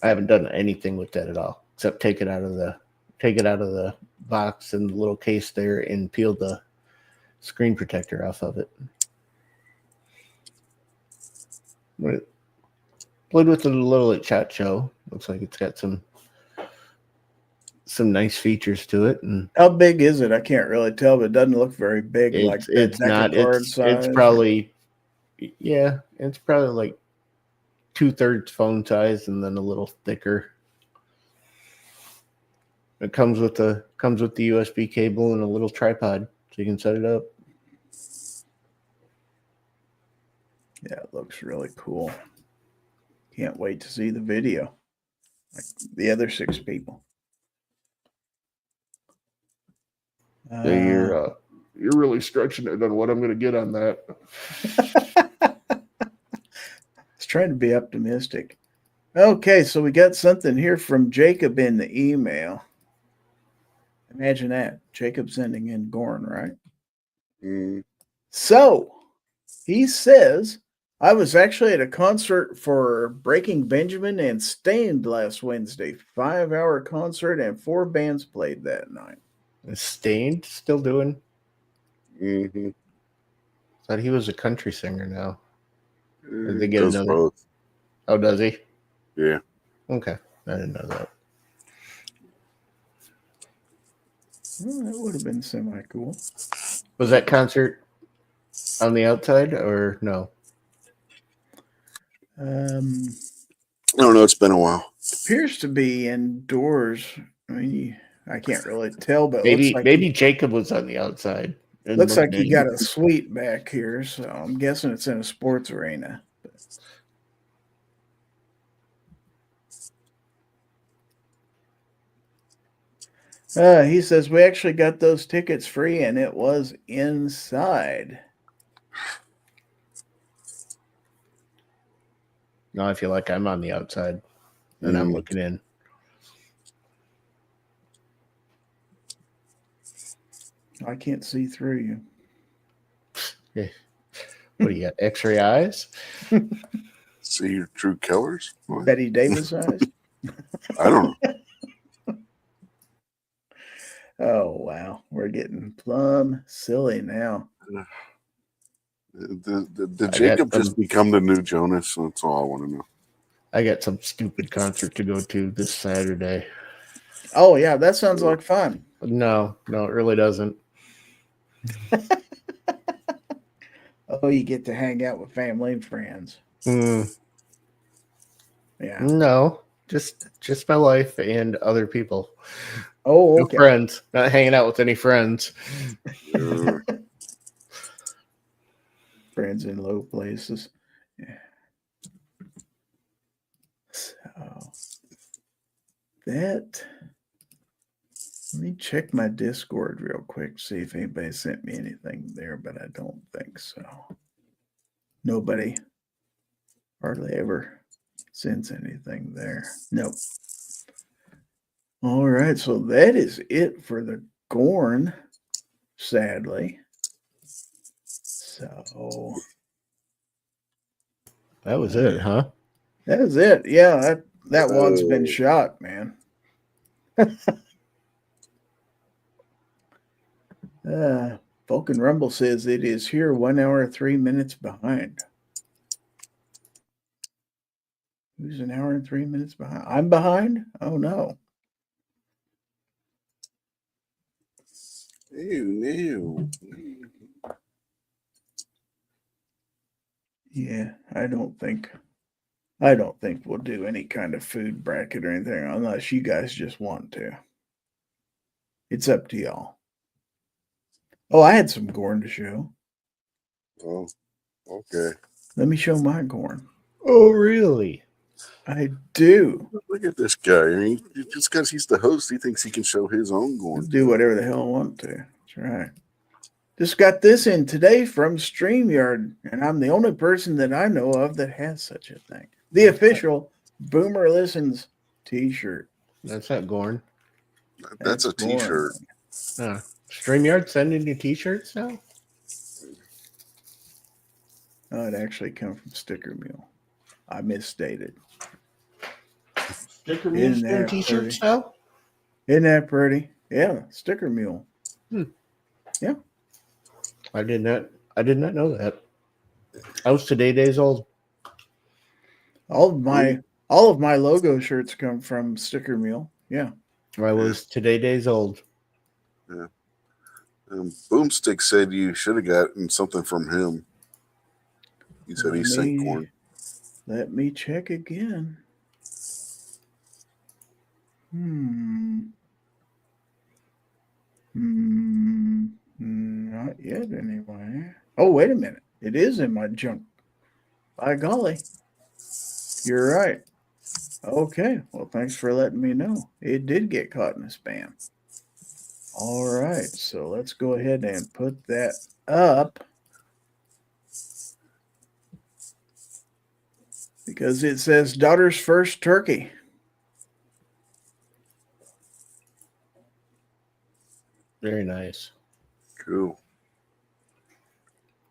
I haven't done anything with that at all, except take it out of the box and the little case there and peel the screen protector off of it. Played with it a little at SHOT Show. Looks like it's got some nice featers to it. And how big is it? I can't really tell, but it doesn't look very big. It's probably like 2/3 phone size and then a little thicker. It comes with the USB cable and a little tripod so you can set it up. Yeah, it looks really cool. Can't wait to see the video. Like the other 6 people. So you're really stretching it on what I'm going to get on that. Let's try to be optimistic. Okay, so we got something here from Jacob in the email. Imagine that. Jacob sending in Gorn, right? So he says, I was actually at a concert for Breaking Benjamin and Stained last Wednesday. 5-hour concert and 4 bands played that night. Is Stained still doing? Mm-hmm. Thought he was a country singer now. Did they get Does another? both. Oh, does he? Yeah. Okay, I didn't know that. Well, that would have been semi-cool. Was that concert on the outside or no? I don't know. It's been a while. Appears to be indoors. I mean, I can't really tell, but Maybe Jacob was on the outside. Looks like he got a suite back here, so I'm guessing it's in a sports arena. He says we actually got those tickets free, and it was inside. No, I feel like I'm on the outside, and I'm looking in. I can't see through you. Yeah. What do you got? X-ray eyes? See your true colors? What? Betty Davis eyes? I don't know. Oh, wow. We're getting plumb silly now. Did Jacob just become the new Jonas? That's all I want to know. I got some stupid concert to go to this Saturday. Oh, yeah. That sounds like fun. No, it really doesn't. Oh, you get to hang out with family and friends. Yeah. No, just my wife and other people. Oh, okay. No friends. Not hanging out with any friends. Friends in low places. Yeah. So that. Let me check my Discord real quick, see if anybody sent me anything there, but I don't think so. Nobody hardly ever sends anything there. Nope. All right, so that is it for the Gorn, sadly. So that was it, huh? That is it. Yeah, that one's been shot, man. Vulcan Rumble says it is here 1 hour, 3 minutes behind. Who's an hour and 3 minutes behind? I'm behind? Oh, no. Ew. Yeah, I don't think we'll do any kind of food bracket or anything unless you guys just want to. It's up to y'all. Oh, I had some corn to show. Oh, okay. Let me show my corn. Oh, really? I do. Look at this guy. I mean, just because he's the host, he thinks he can show his own corn. Do whatever the hell I want to. That's right. Just got this in today from StreamYard, and I'm the only person that I know of that has such a thing. The official Boomer Listens t-shirt. That's not Gorn. That's a t-shirt. StreamYard sending you t-shirts now? Oh, it actually come from Sticker Mule. I misstated. Sticker Mule sending t-shirts now? Isn't that pretty? Yeah, Sticker Mule. Yeah. I did not know that. I was today days old. All of my logo shirts come from Sticker Mule. Yeah. I was today days old. Yeah. Boomstick said you should have gotten something from him. He said he sent corn. Let me check again. Not yet, anyway. Oh, wait a minute. It is in my junk. By golly. You're right. Okay. Well, thanks for letting me know. It did get caught in a spam. All right. So let's go ahead and put that up. Because it says daughter's first turkey. Very nice. Cool.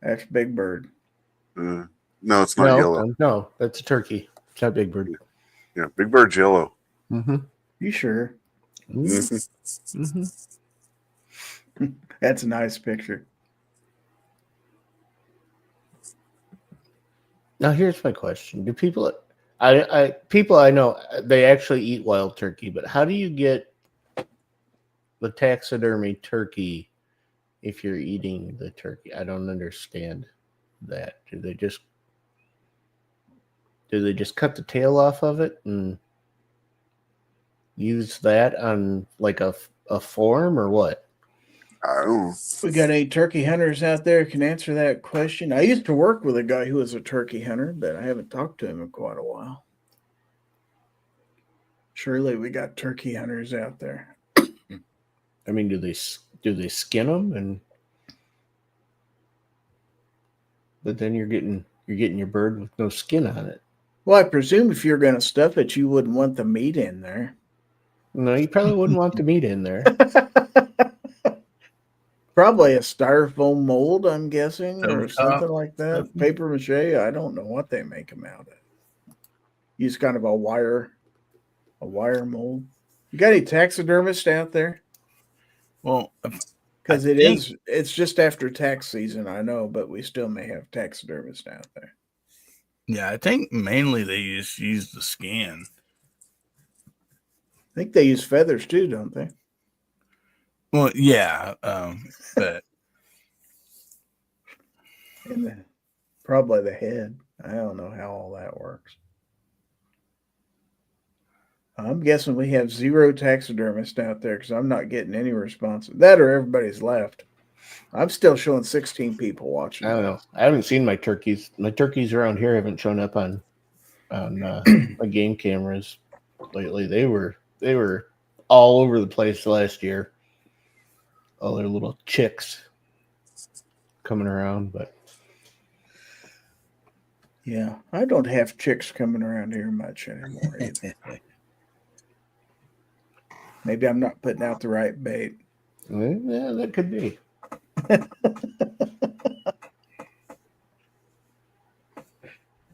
That's Big Bird. No, it's not yellow. No, that's a turkey. It's not Big Bird. Yeah, Big Bird's yellow. Mm-hmm. You sure? Mm-hmm. Mm-hmm. That's a nice picture. Now here's my question: do people I know they actually eat wild turkey, but how do you get the taxidermy turkey, if you're eating the turkey, I don't understand that. Do they just cut the tail off of it and use that on like a form or what? I don't know. We got any turkey hunters out there who can answer that question? I used to work with a guy who was a turkey hunter, but I haven't talked to him in quite a while. Surely we got turkey hunters out there. I mean, do they skin them and? But then you're getting your bird with no skin on it. Well, I presume if you're going to stuff it, you wouldn't want the meat in there. No, you probably wouldn't want the meat in there. Probably a styrofoam mold, I'm guessing, or Stovetop. something like that. Paper mache. I don't know what they make them out of. Use kind of a wire mold. You got any taxidermists out there? Well, Because it's just after tax season, I know, but we still may have taxidermists out there. yeah, I think mainly they just use the skin. I think they use feathers too, don't they? Well, yeah, but And probably the head. I don't know how all that works. I'm guessing we have 0 taxidermists out there because I'm not getting any response. That or everybody's left. I'm still showing 16 people watching. I don't know. I haven't seen my turkeys. My turkeys around here haven't shown up on my game cameras lately. They were all over the place last year. All their little chicks coming around, but Yeah, I don't have chicks coming around here much anymore either. Maybe I'm not putting out the right bait. yeah, that could be.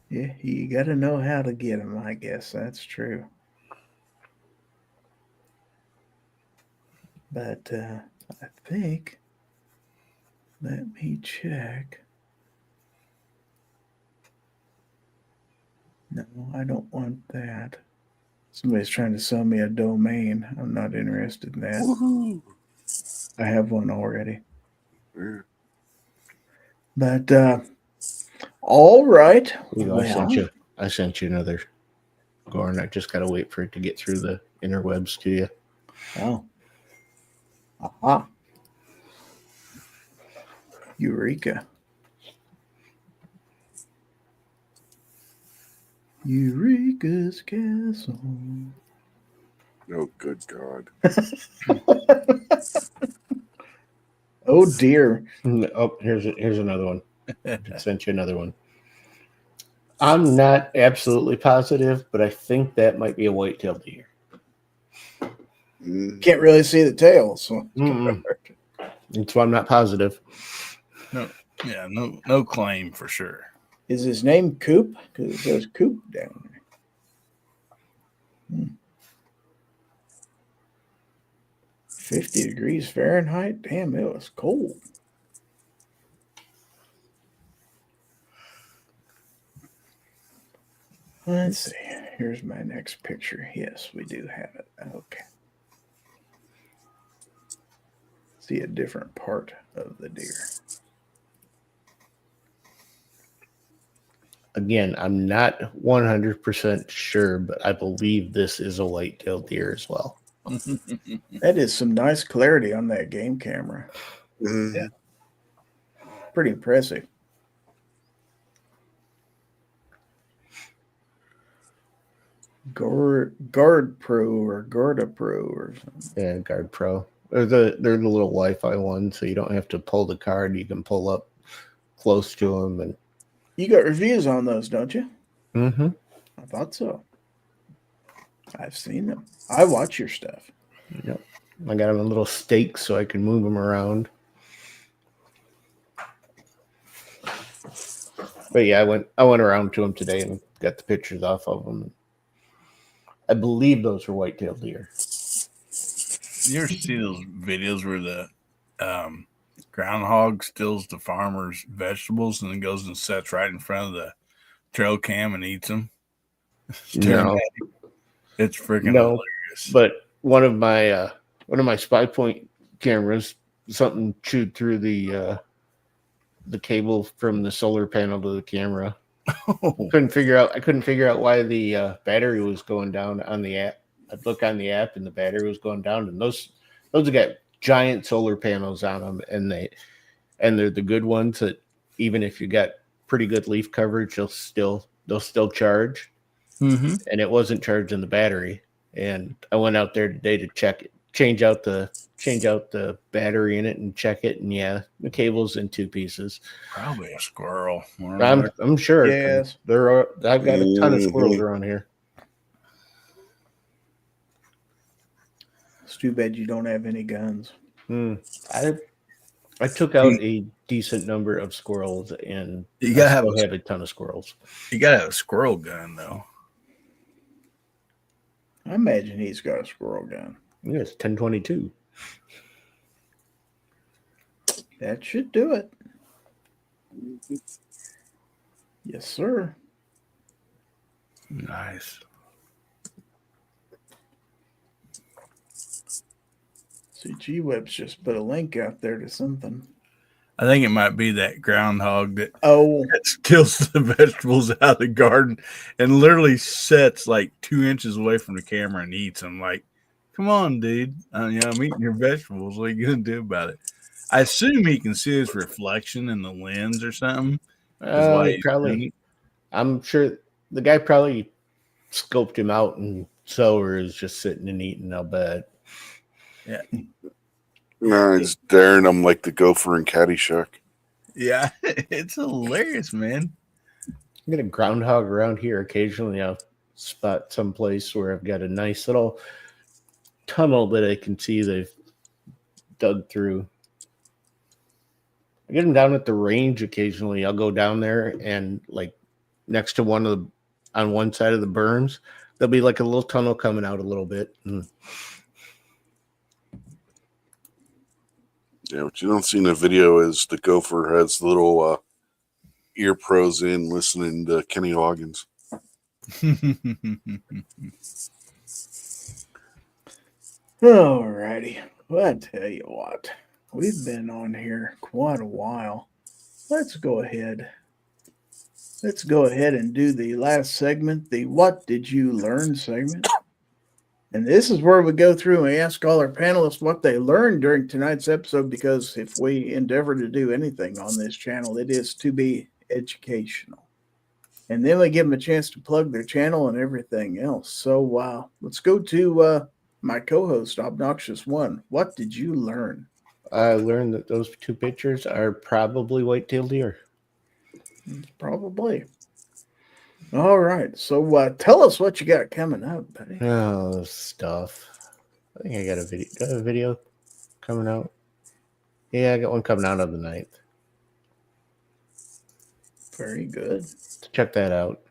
Yeah, you got to know how to get them, I guess. That's true. But I think, let me check. No, I don't want that. Somebody's trying to sell me a domain. I'm not interested in that. Woohoo! I have one already. Yeah. But all right. I sent you another Gorn. I just gotta wait for it to get through the interwebs to you. Oh. Aha. Eureka. Eureka's Castle. Oh, good God. Oh dear. Oh, here's another one. I sent you another one. I'm not absolutely positive, but I think that might be a white-tailed deer. Can't really see the tail, so That's why I'm not positive. no claim for sure. is his name Coop? Because it says Coop down there. 50 degrees Fahrenheit. Damn, it was cold. Let's see. Here's my next picture. Yes, we do have it. Okay. See a different part of the deer. Again, I'm not 100% sure, but I believe this is a white-tailed deer as well. That is some nice clarity on that game camera. Yeah. Pretty impressive. Guard Pro or Garda Pro or something. Yeah, Guard Pro. They're the little Wi-Fi ones, so you don't have to pull the card. You can pull up close to them. And You got reviews on those, don't you? mm-hmm. I thought so. I've seen them. I watch your stuff. Yep. I got them in little stakes so I can move them around. But yeah, I went around to them today and got the pictures off of them. I believe those are white-tailed deer. You ever see those videos where the groundhog steals the farmer's vegetables and then goes and sits right in front of the trail cam and eats them? No. It's freaking No. hilarious. But one of my one of my spy point cameras, something chewed through the cable from the solar panel to the camera. Oh, Couldn't figure out why the battery was going down on the app. I'd look on the app and the battery was going down, and those have got giant solar panels on them, and they're the good ones that even if you got pretty good leaf coverage, they'll still charge. mm-hmm. And it wasn't charging the battery. And I went out there today to check it, change out the battery in it and check it, and yeah, the cable's in two pieces. Probably a squirrel. I'm sure. Yes. I've got a ton of squirrels around here. It's too bad you don't have any guns. I took out a decent number of squirrels, and You gotta I still have a ton of squirrels. You gotta have a squirrel gun though. I imagine he's got a squirrel gun. Yes, 1022. That should do it. Yes, sir. Nice. See, G-Web's just put a link out there to something. I think it might be that groundhog that Oh, steals the vegetables out of the garden and literally sits like 2 inches away from the camera and eats them. Like, come on, dude. I'm eating your vegetables. What are you going to do about it? I assume he can see his reflection in the lens or something. Probably. I'm sure the guy probably scoped him out, and Sower is just sitting and eating. I'll bet. Yeah. No, he's daring them like the gopher in Caddyshack. Yeah. It's hilarious, man. I get a groundhog around here. Occasionally, I'll spot someplace where I've got a nice little tunnel that I can see they've dug through. I get them down at the range occasionally. I'll go down there and like next to on one side of the berms, there'll be like a little tunnel coming out a little bit. Yeah, what you don't see in the video is the gopher has little ear pros in listening to Kenny Loggins. alrighty. Well, I tell you what, we've been on here quite a while. Let's go ahead and do the last segment, the What Did You Learn segment. And this is where we go through and we ask all our panelists what they learned during tonight's episode, because if we endeavor to do anything on this channel, it is to be educational. And then we give them a chance to plug their channel and everything else. So let's go to my co-host, Obnoxious One. What did you learn? I learned that those two pictures are probably white-tailed deer. Probably. All right. So tell us what you got coming up, buddy. Oh, stuff. I think I got a video. Got a video coming out. Yeah, I got one coming out on the 9th. Very good. So check that out.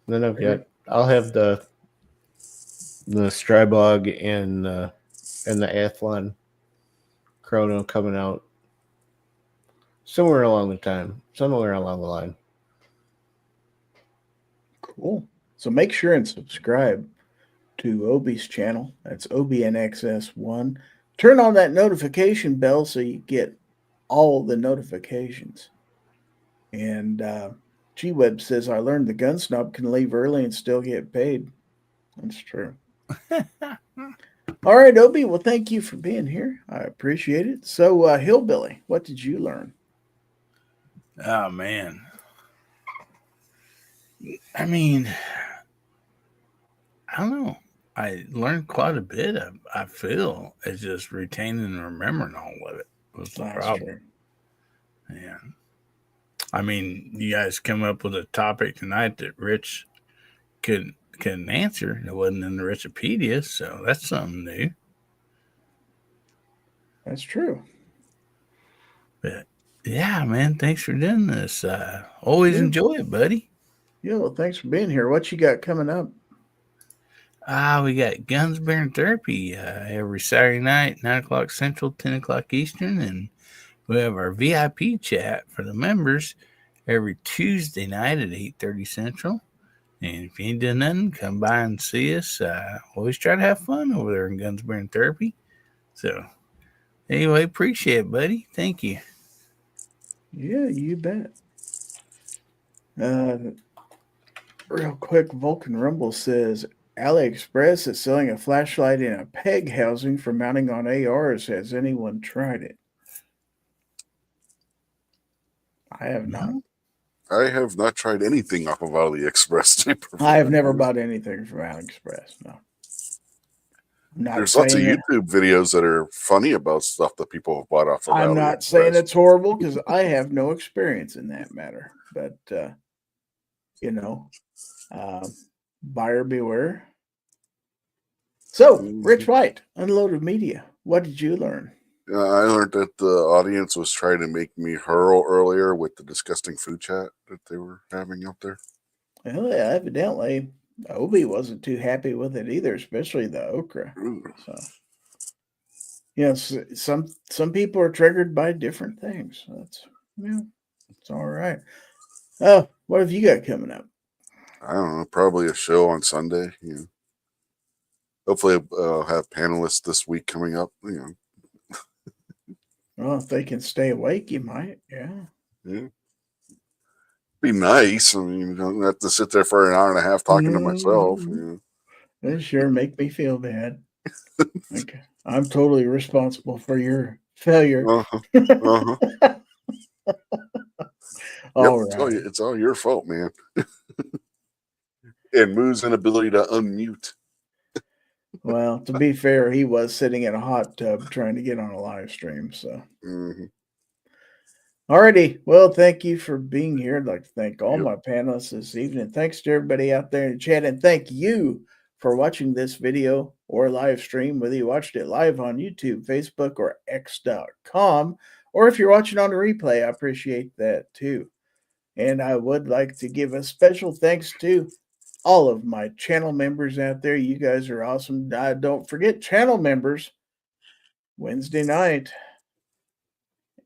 And then I'll have the Strybog and the Athlon Chrono coming out somewhere along the line. Cool. So make sure and subscribe to Obi's channel. That's OBNXS1. Turn on that notification bell so you get all the notifications. And G-Web says, I learned the gun snob can leave early and still get paid. That's true. All right, Obi. Well, thank you for being here. I appreciate it. So, Hillbilly, what did you learn? Oh, man. I mean, I don't know. I learned quite a bit. I feel it's just retaining and remembering all of it was the problem. True. Yeah. I mean, you guys come up with a topic tonight that Rich couldn't answer. It wasn't in the Richipedia, so that's something new. That's true. But yeah, man, thanks for doing this. Always enjoy it, buddy. Yeah, well, thanks for being here. What you got coming up? We got Guns Bearing Therapy every Saturday night, 9 o'clock Central, 10 o'clock Eastern, and we have our VIP chat for the members every Tuesday night at 8:30 Central. And if you ain't done nothing, come by and see us. Always try to have fun over there in Guns Bearing Therapy. So, anyway, appreciate it, buddy. Thank you. Yeah, you bet. Real quick, Vulcan Rumble says AliExpress is selling a flashlight in a peg housing for mounting on ARs. Has anyone tried it? I have not. I have not tried anything off of AliExpress. I have never bought anything from AliExpress. No. There's lots of YouTube videos that are funny about stuff that people have bought off of AliExpress. I'm not saying it's horrible because I have no experience in that matter. But, buyer beware. So, Rich White, Unloaded Media. What did you learn? I learned that the audience was trying to make me hurl earlier with the disgusting food chat that they were having up there. Well, evidently, Obi wasn't too happy with it either, especially the okra. So, some people are triggered by different things. That's it's all right. Oh, what have you got coming up? I don't know, probably a show on Sunday. Hopefully, I'll have panelists this week coming up. Well, if they can stay awake, you might. Yeah. Be nice. I mean, you don't have to sit there for an hour and a half talking to myself. That sure make me feel bad. Okay. I'm totally responsible for your failure. It's all your fault, man. And Moo's inability to unmute. Well, to be fair, he was sitting in a hot tub trying to get on a live stream. So, Alrighty. Well, thank you for being here. I'd like to thank all my panelists this evening. Thanks to everybody out there in the chat. And thank you for watching this video or live stream, whether you watched it live on YouTube, Facebook, or X.com, or if you're watching on the replay, I appreciate that too. And I would like to give a special thanks to all of my channel members out there. You guys are awesome. Don't forget, channel members, Wednesday night,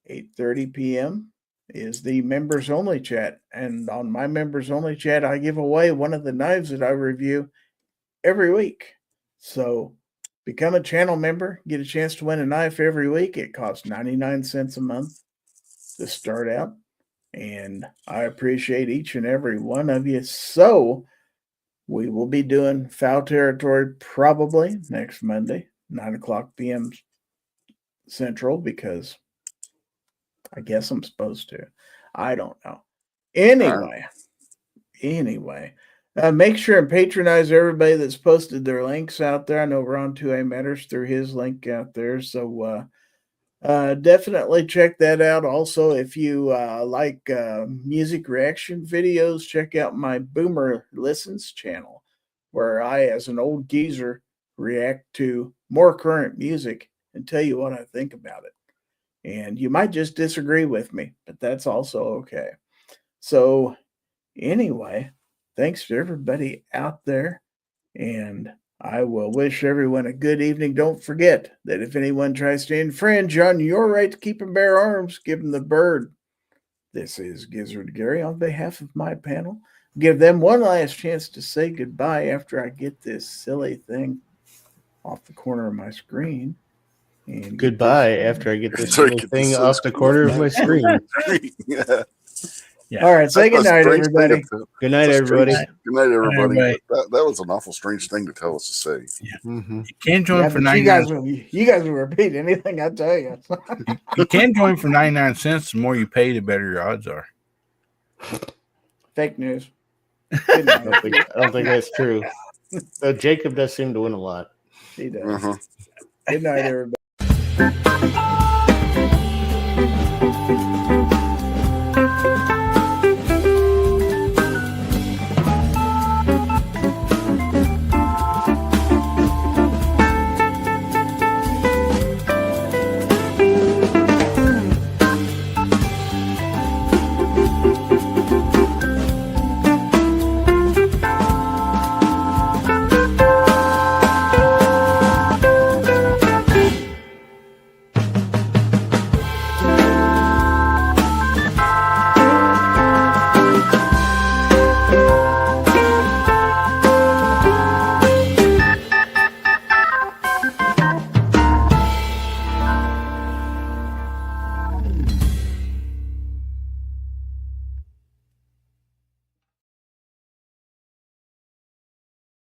8:30 p.m. is the members only chat. And on my members only chat, I give away one of the knives that I review every week. So become a channel member, get a chance to win a knife every week. It costs 99 cents a month to start out. And I appreciate each and every one of you. So we will be doing Fowl Territory probably next Monday, 9:00 p.m. Central, because I guess I'm supposed to. I don't know. Anyway, make sure and patronize everybody that's posted their links out there. I know Ron 2A Matters threw his link out there. So definitely check that out. Also, if you like music reaction videos, check out my Boomer Listens channel, where I, as an old geezer, react to more current music and tell you what I think about it. And you might just disagree with me, but that's also okay. So anyway, thanks to everybody out there, and I will wish everyone a good evening. Don't forget that if anyone tries to infringe on your right to keep and bear arms, give them the bird. This is Gizzard Gary on behalf of my panel. Give them one last chance to say goodbye after I get this silly thing off the corner of my screen. And goodbye after I get this silly thing off the corner of my screen. Yeah. All right. Say goodnight, everybody. Good night, everybody. Good night, everybody. That was an awful strange thing to tell us to say. Yeah. You can join for 99. You guys will repeat anything I tell you. You can join for 99 cents. The more you pay, the better your odds are. Fake news. I don't think that's true. Jacob does seem to win a lot. He does. Good night, everybody.